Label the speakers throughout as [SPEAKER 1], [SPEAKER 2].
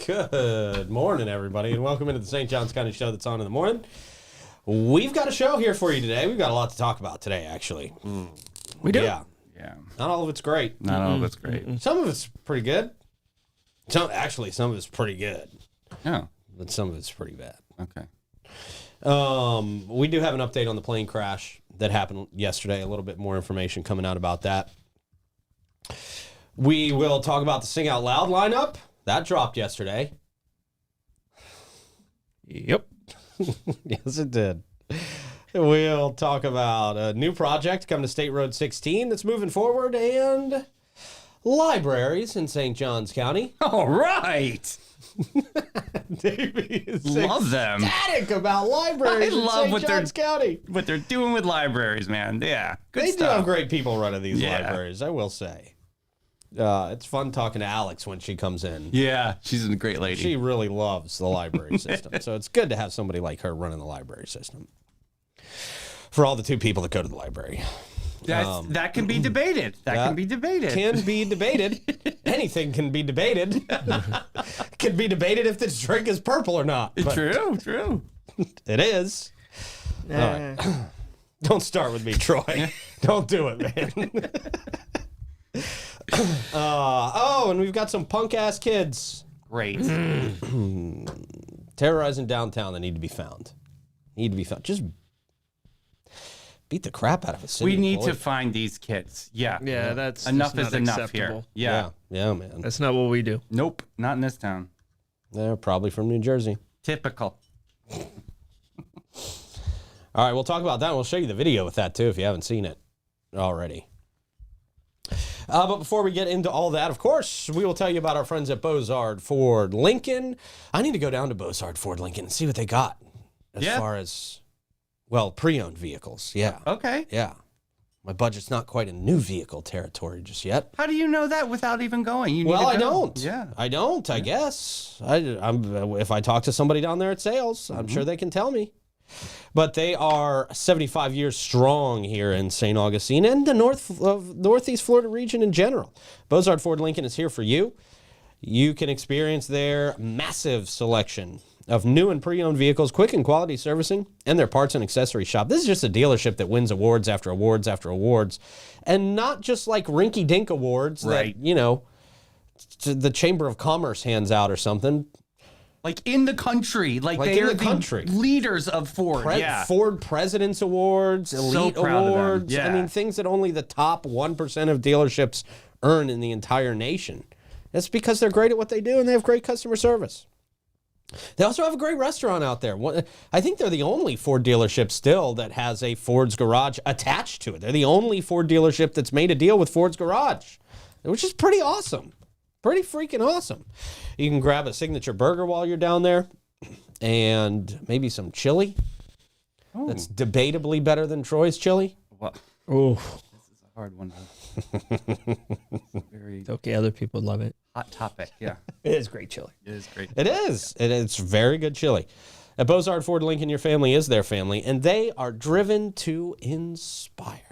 [SPEAKER 1] Good morning, everybody, and welcome into the St. Johns County Show that's on in the morning. We've got a show here for you today. We've got a lot to talk about today, actually.
[SPEAKER 2] We do?
[SPEAKER 1] Yeah. Not all of it's great.
[SPEAKER 3] Not all of it's great.
[SPEAKER 1] Some of it's pretty good. Some of it's pretty good.
[SPEAKER 3] Oh.
[SPEAKER 1] But some of it's pretty bad.
[SPEAKER 3] Okay.
[SPEAKER 1] We do have an update on the plane crash that happened yesterday. A little bit more information coming out about that. We will talk about the Sing Out Loud lineup. That dropped yesterday.
[SPEAKER 2] Yep.
[SPEAKER 1] Yes, it did. We'll talk about a new project coming to State Road 16 that's moving forward and libraries in St. Johns County.
[SPEAKER 3] All right.
[SPEAKER 1] Davey is
[SPEAKER 3] Love them.
[SPEAKER 1] ecstatic about libraries in St. Johns County.
[SPEAKER 3] What they're doing with libraries, man. Yeah. Good
[SPEAKER 1] They
[SPEAKER 3] stuff.
[SPEAKER 1] do have great people running these
[SPEAKER 3] Yeah.
[SPEAKER 1] libraries, I will say. It's fun talking to Alex when she comes in.
[SPEAKER 3] Yeah. She's a great lady.
[SPEAKER 1] She really loves the library system. So it's good to have somebody like her running the library system. For all the two people that go to the library.
[SPEAKER 3] That can be debated. That can be debated.
[SPEAKER 1] Can be debated. Anything can be debated. Can be debated if this drink is purple or not. But
[SPEAKER 3] True.
[SPEAKER 1] it is. All right. Don't start with me, Troy. Don't do it, man. And we've got some punk-ass kids
[SPEAKER 3] Great.
[SPEAKER 1] terrorizing downtown that need to be found. Just beat the crap out of a city
[SPEAKER 3] We need
[SPEAKER 1] employee.
[SPEAKER 3] to find these kids. Yeah.
[SPEAKER 2] Yeah, that's
[SPEAKER 3] Enough
[SPEAKER 2] just
[SPEAKER 3] is
[SPEAKER 2] not
[SPEAKER 3] enough
[SPEAKER 2] acceptable.
[SPEAKER 3] here.
[SPEAKER 1] Yeah, man.
[SPEAKER 2] That's not what we do.
[SPEAKER 3] Nope. Not in this town.
[SPEAKER 1] They're probably from New Jersey.
[SPEAKER 3] Typical.
[SPEAKER 1] All right, we'll talk about that. We'll show you the video with that, too, if you haven't seen it already. But before we get into all that, of course, we will tell you about our friends at Bozard Ford Lincoln. I need to go down to Bozard Ford Lincoln and see what they got as far as, well, pre-owned vehicles. Yeah.
[SPEAKER 3] Okay.
[SPEAKER 1] Yeah. My budget's not quite in new vehicle territory just yet.
[SPEAKER 3] How do you know that without even going? You need
[SPEAKER 1] Well,
[SPEAKER 3] to
[SPEAKER 1] I
[SPEAKER 3] go.
[SPEAKER 1] don't.
[SPEAKER 3] Yeah.
[SPEAKER 1] I don't, I guess. If I talk to somebody down there at sales, I'm sure they can tell me. But they are 75 years strong here in St. Augustine and the Northeast Florida region in general. Bozard Ford Lincoln is here for you. You can experience their massive selection of new and pre-owned vehicles, quick and quality servicing, and their parts and accessory shop. This is just a dealership that wins awards after awards after awards, and not just like rinky-dink awards that, the Chamber of Commerce hands out or something.
[SPEAKER 3] Like in the country. Like
[SPEAKER 1] Like
[SPEAKER 3] they
[SPEAKER 1] in
[SPEAKER 3] are
[SPEAKER 1] the country.
[SPEAKER 3] leaders of Ford.
[SPEAKER 1] Ford President's Awards, Elite
[SPEAKER 3] proud of them.
[SPEAKER 1] Awards.
[SPEAKER 3] Yeah.
[SPEAKER 1] I mean, things that only the top 1% of dealerships earn in the entire nation. That's because they're great at what they do and they have great customer service. They also have a great restaurant out there. I think they're the only Ford dealership still that has a Ford's Garage attached to it. They're the only Ford dealership that's made a deal with Ford's Garage, which is pretty awesome. Pretty freaking awesome. You can grab a signature burger while you're down there and maybe some chili. That's debatably better than Troy's chili.
[SPEAKER 3] Well,
[SPEAKER 2] Oh,
[SPEAKER 3] this is a hard one. Very
[SPEAKER 2] it's okay. Other people love it.
[SPEAKER 3] hot topic. Yeah.
[SPEAKER 2] It is great chili.
[SPEAKER 3] It is great.
[SPEAKER 1] It is. It's very good chili. At Bozard Ford Lincoln, your family is their family, and they are driven to inspire.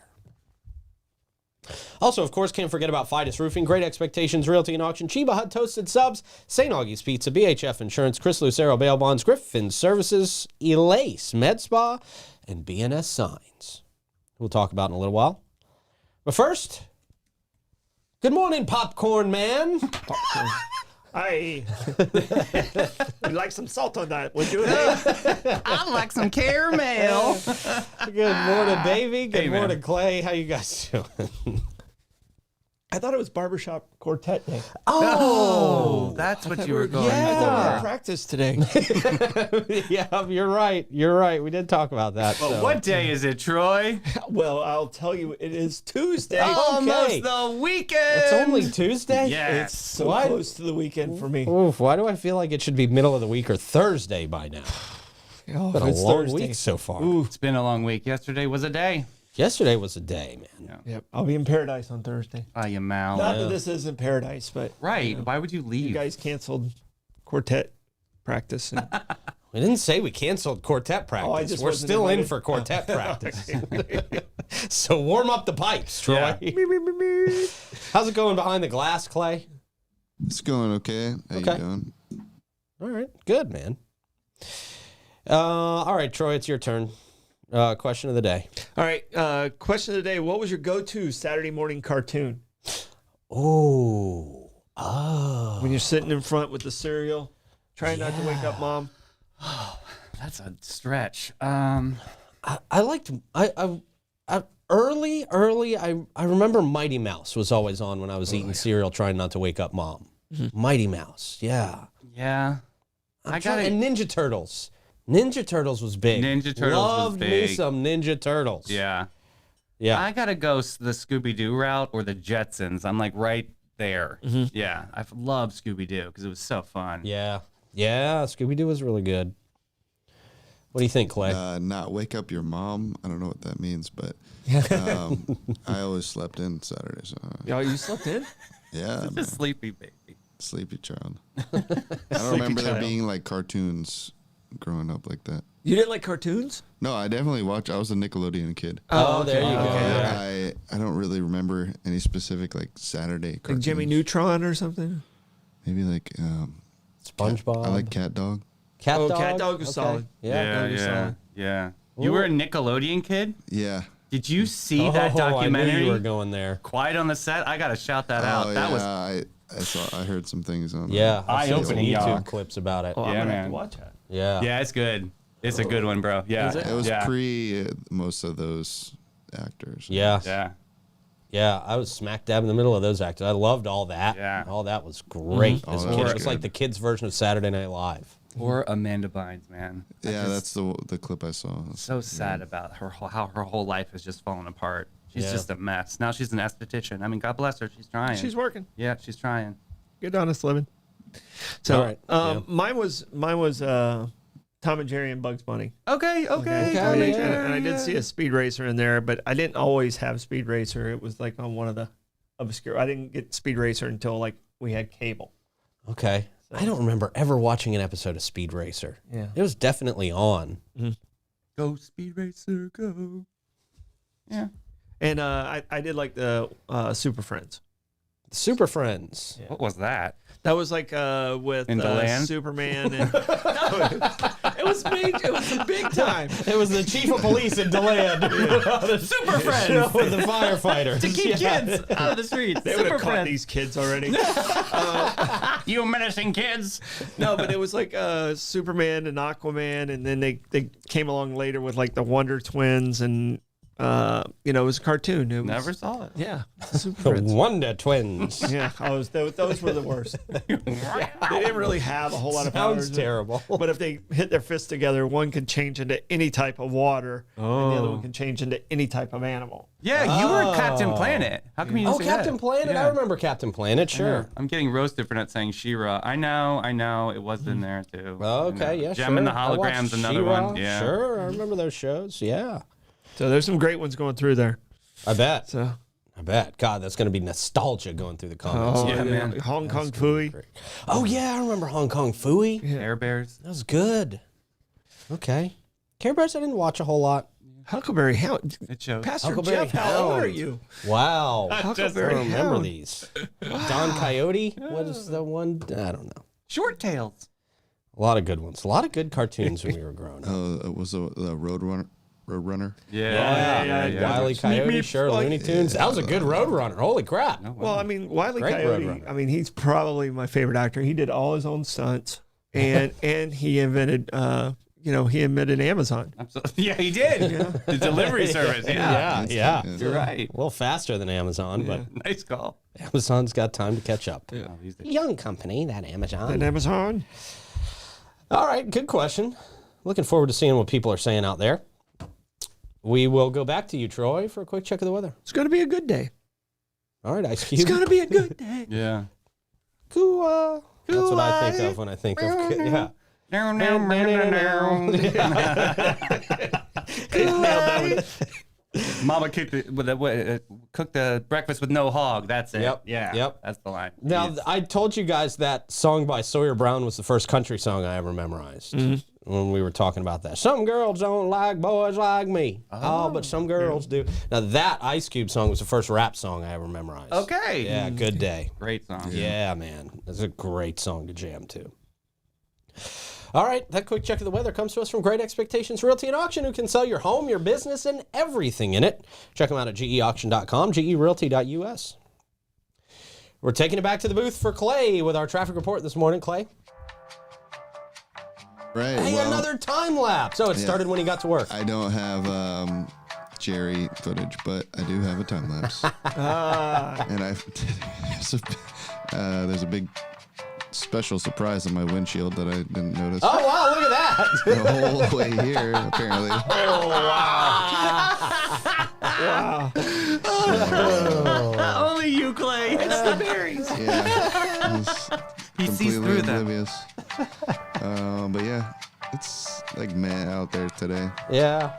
[SPEAKER 1] Also, of course, can't forget about Fidus Roofing, Great Expectations Realty and Auction, Chiba Hut Toasted Subs, St. Augie's Pizza, BHF Insurance, Chris Lucero Bail Bonds, Griffin Services, Elace Med Spa, and BNS Signs. We'll talk about in a little while. But first, good morning, Popcorn Man.
[SPEAKER 2] Hi. You'd like some salt on that, would you?
[SPEAKER 3] I like some caramel.
[SPEAKER 1] Good morning, Davey. Good
[SPEAKER 3] Hey, man.
[SPEAKER 1] morning, Clay. How you guys doing?
[SPEAKER 4] I thought it was barbershop quartet day.
[SPEAKER 3] Oh, that's what you were going
[SPEAKER 1] Yeah.
[SPEAKER 4] I thought we had
[SPEAKER 3] for.
[SPEAKER 4] practice today.
[SPEAKER 1] Yeah, you're right. You're right. We did talk about that.
[SPEAKER 3] Well,
[SPEAKER 1] so.
[SPEAKER 3] what day is it, Troy?
[SPEAKER 4] Well, I'll tell you, it is Tuesday.
[SPEAKER 3] Almost the weekend.
[SPEAKER 1] It's only Tuesday?
[SPEAKER 3] Yes.
[SPEAKER 4] It's so
[SPEAKER 1] What?
[SPEAKER 4] close to the weekend for me.
[SPEAKER 1] Oof, why do I feel like it should be middle of the week or Thursday by now?
[SPEAKER 4] Oh,
[SPEAKER 1] Been a
[SPEAKER 4] it's
[SPEAKER 1] long
[SPEAKER 4] Thursday.
[SPEAKER 1] week so far.
[SPEAKER 3] It's been a long week. Yesterday was a day.
[SPEAKER 1] Yesterday was a day, man.
[SPEAKER 4] Yep, I'll be in paradise on Thursday.
[SPEAKER 3] Ah, you mal.
[SPEAKER 4] Not that this isn't paradise, but
[SPEAKER 3] Right. Why would you leave?
[SPEAKER 4] you guys canceled quartet practice. And
[SPEAKER 1] We didn't say we canceled quartet practice.
[SPEAKER 4] just
[SPEAKER 1] We're
[SPEAKER 4] wasn't
[SPEAKER 1] still in
[SPEAKER 4] invited.
[SPEAKER 1] for quartet practice. So warm up the pipes, Troy.
[SPEAKER 3] Yeah.
[SPEAKER 1] How's it going behind the glass, Clay?
[SPEAKER 5] It's going okay. How
[SPEAKER 1] Okay.
[SPEAKER 5] you doing?
[SPEAKER 1] All right. Good, man. All right, Troy, it's your turn. Question of the day.
[SPEAKER 4] All right. Question of the day. What was your go-to Saturday morning cartoon?
[SPEAKER 1] Oh.
[SPEAKER 4] When you're sitting in front with the cereal, trying not to wake up mom.
[SPEAKER 3] That's a stretch.
[SPEAKER 1] I liked early. I remember Mighty Mouse was always on when I was eating cereal, trying not to wake up mom. Mighty Mouse, yeah.
[SPEAKER 3] Yeah.
[SPEAKER 1] And Ninja Turtles. Ninja Turtles was big.
[SPEAKER 3] Ninja Turtles
[SPEAKER 1] Loved
[SPEAKER 3] was big.
[SPEAKER 1] me some Ninja Turtles.
[SPEAKER 3] Yeah.
[SPEAKER 1] Yeah.
[SPEAKER 3] I gotta go the Scooby-Doo route or the Jetsons. I'm like right there. Yeah. I love Scooby-Doo because it was so fun.
[SPEAKER 1] Yeah. Scooby Doo was really good. What do you think, Clay?
[SPEAKER 5] Not wake up your mom. I don't know what that means, but I always slept in Saturday. So
[SPEAKER 4] Oh, you slept in?
[SPEAKER 5] yeah,
[SPEAKER 3] Such
[SPEAKER 5] man.
[SPEAKER 3] a sleepy baby.
[SPEAKER 5] Sleepy child. I don't remember there being like cartoons growing up like that.
[SPEAKER 4] You didn't like cartoons?
[SPEAKER 5] No, I definitely watched. I was a Nickelodeon kid.
[SPEAKER 1] There you go. Yeah.
[SPEAKER 5] I don't really remember any specific like Saturday cartoons.
[SPEAKER 4] Like Jimmy Neutron or something?
[SPEAKER 5] Maybe like
[SPEAKER 1] SpongeBob.
[SPEAKER 5] I like Cat Dog.
[SPEAKER 1] Cat Dog.
[SPEAKER 4] Cat Dog was solid.
[SPEAKER 1] Yeah.
[SPEAKER 3] Yeah. You were a Nickelodeon kid?
[SPEAKER 5] Yeah.
[SPEAKER 3] Did you see that
[SPEAKER 1] I
[SPEAKER 3] documentary?
[SPEAKER 1] knew you were going there.
[SPEAKER 3] Quiet on the Set? I gotta shout that out.
[SPEAKER 5] Oh,
[SPEAKER 3] That was
[SPEAKER 5] I heard some things on.
[SPEAKER 1] Yeah.
[SPEAKER 3] Eye-opening,
[SPEAKER 1] I've seen some
[SPEAKER 3] y'all.
[SPEAKER 1] YouTube clips about it.
[SPEAKER 4] Oh, I'm
[SPEAKER 3] Yeah,
[SPEAKER 4] going to have
[SPEAKER 3] man.
[SPEAKER 4] to watch that.
[SPEAKER 1] Yeah.
[SPEAKER 3] Yeah, it's good. It's a good one, bro. Yeah.
[SPEAKER 4] Is it?
[SPEAKER 5] It was
[SPEAKER 3] yeah.
[SPEAKER 5] pre most of those actors.
[SPEAKER 1] Yeah.
[SPEAKER 3] Yeah.
[SPEAKER 1] Yeah, I was smack dab in the middle of those actors. I loved all that.
[SPEAKER 3] Yeah.
[SPEAKER 1] All that was great as a
[SPEAKER 5] Oh,
[SPEAKER 1] kid.
[SPEAKER 5] that was
[SPEAKER 1] It was like
[SPEAKER 5] good.
[SPEAKER 1] the kids' version of Saturday Night Live.
[SPEAKER 3] Or Amanda Bynes, man.
[SPEAKER 5] Yeah, that's the clip I saw.
[SPEAKER 3] So sad about how her whole life has just fallen apart. She's
[SPEAKER 1] Yeah.
[SPEAKER 3] just a mess. Now she's an esthetician. I mean, God bless her. She's trying.
[SPEAKER 4] She's working.
[SPEAKER 3] Yeah, she's trying.
[SPEAKER 4] Good honest living. So,
[SPEAKER 1] All right. Yeah.
[SPEAKER 4] mine was Tom and Jerry and Bugs Bunny.
[SPEAKER 3] Okay.
[SPEAKER 4] And I did see a Speed Racer in there, but I didn't always have Speed Racer. It was like on one of the obscure. I didn't get Speed Racer until like we had cable.
[SPEAKER 1] Okay. I don't remember ever watching an episode of Speed Racer.
[SPEAKER 4] Yeah.
[SPEAKER 1] It was definitely on.
[SPEAKER 3] Go Speed Racer, go. Yeah.
[SPEAKER 4] And I did like the Super Friends.
[SPEAKER 1] Super Friends.
[SPEAKER 3] What was that?
[SPEAKER 4] That was like with
[SPEAKER 3] In DeLand?
[SPEAKER 4] Superman. And, it was big. It was a big time.
[SPEAKER 1] It was the chief of police in DeLand. The Super Friends. With the firefighters.
[SPEAKER 3] To keep kids out of the streets.
[SPEAKER 4] They would
[SPEAKER 3] Super
[SPEAKER 4] have caught
[SPEAKER 3] friends.
[SPEAKER 4] these kids already.
[SPEAKER 3] You menacing kids.
[SPEAKER 4] No, but it was like Superman and Aquaman, and then they came along later with like the Wonder Twins, and it was a cartoon. It was,
[SPEAKER 3] Never saw it.
[SPEAKER 4] Yeah, Super
[SPEAKER 1] The
[SPEAKER 4] Friends.
[SPEAKER 1] Wonder Twins.
[SPEAKER 4] Yeah, those were the worst. They didn't really have a whole lot of powers.
[SPEAKER 1] Sounds terrible.
[SPEAKER 4] But if they hit their fists together, one could change into any type of water, and the other one can change into any type of animal.
[SPEAKER 3] Yeah, you were Captain Planet. How come you didn't say
[SPEAKER 1] Captain
[SPEAKER 3] that?
[SPEAKER 1] Planet.
[SPEAKER 3] Yeah.
[SPEAKER 1] I remember Captain Planet. Sure.
[SPEAKER 3] I'm getting roasted for not saying She-Ra. I know. It was in there too.
[SPEAKER 1] Oh, okay.
[SPEAKER 3] I know.
[SPEAKER 1] Yeah.
[SPEAKER 3] Gem
[SPEAKER 1] sure.
[SPEAKER 3] and the
[SPEAKER 1] I watched
[SPEAKER 3] Holograms, another
[SPEAKER 1] She-Ra.
[SPEAKER 3] one. Yeah.
[SPEAKER 1] Sure. I remember those shows. Yeah.
[SPEAKER 4] So there's some great ones going through there.
[SPEAKER 1] I bet.
[SPEAKER 4] So
[SPEAKER 1] I bet. God, that's going to be nostalgia going through the comments.
[SPEAKER 3] yeah, man.
[SPEAKER 4] Hong Kong Phooey.
[SPEAKER 1] Oh, yeah. I remember Hong Kong Phooey.
[SPEAKER 3] Care Bears.
[SPEAKER 1] That was good. Okay. Care Bears, I didn't watch a whole lot.
[SPEAKER 4] Huckleberry Hound.
[SPEAKER 3] It shows.
[SPEAKER 4] Pastor
[SPEAKER 1] Huckleberry
[SPEAKER 4] Jeff, how old are
[SPEAKER 1] Hound.
[SPEAKER 4] you?
[SPEAKER 1] Wow. I
[SPEAKER 4] Huckleberry
[SPEAKER 1] don't remember
[SPEAKER 4] Hound.
[SPEAKER 1] these. Don Coyote? What is the one? I don't know.
[SPEAKER 3] Short Tails.
[SPEAKER 1] A lot of good ones. A lot of good cartoons when we were growing up.
[SPEAKER 5] It was the Roadrunner.
[SPEAKER 3] Yeah.
[SPEAKER 1] Wile E. Coyote, sure. Looney Tunes. That was a good Roadrunner. Holy crap.
[SPEAKER 4] Well, I mean, Wile E.
[SPEAKER 1] Great
[SPEAKER 4] Coyote,
[SPEAKER 1] Roadrunner.
[SPEAKER 4] I mean, he's probably my favorite actor. He did all his own stunts, and he invented, he invented Amazon.
[SPEAKER 3] Absolutely. Yeah, he did. The delivery service. Yeah.
[SPEAKER 1] Yeah.
[SPEAKER 3] You're right.
[SPEAKER 1] A little faster than Amazon, but
[SPEAKER 3] Nice call.
[SPEAKER 1] Amazon's got time to catch up.
[SPEAKER 3] Oh, he's the-
[SPEAKER 1] Young company, that Amazon.
[SPEAKER 4] And Amazon.
[SPEAKER 1] All right, good question. Looking forward to seeing what people are saying out there. We will go back to you, Troy, for a quick check of the weather.
[SPEAKER 4] It's going to be a good day.
[SPEAKER 1] All right, Ice Cube.
[SPEAKER 4] It's going to be a good day.
[SPEAKER 3] Yeah.
[SPEAKER 1] Cool. That's what I think of when I think of yeah.
[SPEAKER 3] Mama cooked the breakfast with no hog. That's it.
[SPEAKER 1] Yep.
[SPEAKER 3] Yeah.
[SPEAKER 1] Yep.
[SPEAKER 3] That's the line.
[SPEAKER 1] Now,
[SPEAKER 3] Yes.
[SPEAKER 1] I told you guys that song by Sawyer Brown was the first country song I ever memorized when we were talking about that. Some girls don't like boys like me. Oh, but some girls do. Now, that Ice Cube song was the first rap song I ever memorized.
[SPEAKER 3] Okay.
[SPEAKER 1] Yeah, good day.
[SPEAKER 3] Great song.
[SPEAKER 1] Yeah, man. That's a great song to jam to. All right, that quick check of the weather comes to us from Great Expectations Realty and Auction, who can sell your home, your business, and everything in it. Check them out at geauction.com, gerealty.us. We're taking it back to the booth for Clay with our traffic report this morning. Clay?
[SPEAKER 5] Right.
[SPEAKER 1] Hey,
[SPEAKER 5] well,
[SPEAKER 1] another time lapse. Oh, it started when he got to work.
[SPEAKER 5] I don't have Jerry footage, but I do have a time lapse. And there's a big special surprise on my windshield that I didn't notice.
[SPEAKER 1] Oh, wow, look at that.
[SPEAKER 5] The whole way here, apparently.
[SPEAKER 1] Oh, wow.
[SPEAKER 3] Only you, Clay. It's the berries.
[SPEAKER 5] Yeah.
[SPEAKER 3] He sees through them.
[SPEAKER 5] oblivious. But yeah, it's like man out there today.
[SPEAKER 1] Yeah.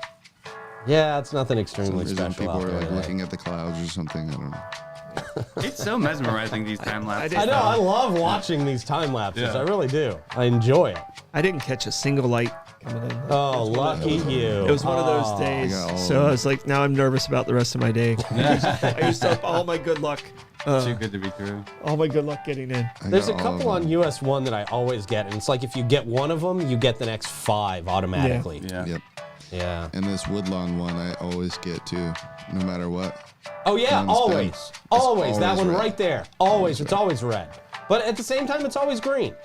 [SPEAKER 1] Yeah, it's nothing extremely
[SPEAKER 5] Some
[SPEAKER 1] special
[SPEAKER 5] people
[SPEAKER 1] out
[SPEAKER 5] are
[SPEAKER 1] there
[SPEAKER 5] like
[SPEAKER 1] today.
[SPEAKER 5] looking at the clouds or something. I don't know.
[SPEAKER 3] It's so mesmerizing, these time lapses.
[SPEAKER 1] I know, I love watching these time lapses.
[SPEAKER 3] Yeah.
[SPEAKER 1] I really do. I enjoy it.
[SPEAKER 4] I didn't catch a single light coming in.
[SPEAKER 1] Oh, lucky you.
[SPEAKER 4] It was one of those days.
[SPEAKER 5] I got all
[SPEAKER 4] So
[SPEAKER 5] of
[SPEAKER 4] I was like, now I'm nervous about the rest of my day. I used up all my good luck.
[SPEAKER 3] Too good to be true.
[SPEAKER 4] All my good luck getting in.
[SPEAKER 5] I
[SPEAKER 1] There's a
[SPEAKER 5] got all of
[SPEAKER 1] couple on
[SPEAKER 5] them.
[SPEAKER 1] US 1 that I always get, and it's like if you get one of them, you get the next 5 automatically.
[SPEAKER 3] Yeah.
[SPEAKER 5] Yep.
[SPEAKER 1] Yeah.
[SPEAKER 5] And this Woodlawn one, I always get too, no matter what.
[SPEAKER 1] Oh, yeah,
[SPEAKER 5] One's
[SPEAKER 1] always.
[SPEAKER 5] been-
[SPEAKER 1] Always.
[SPEAKER 5] it's
[SPEAKER 1] That
[SPEAKER 5] always
[SPEAKER 1] one
[SPEAKER 5] red.
[SPEAKER 1] right there. Always. It's always red. But at the same time, it's always green.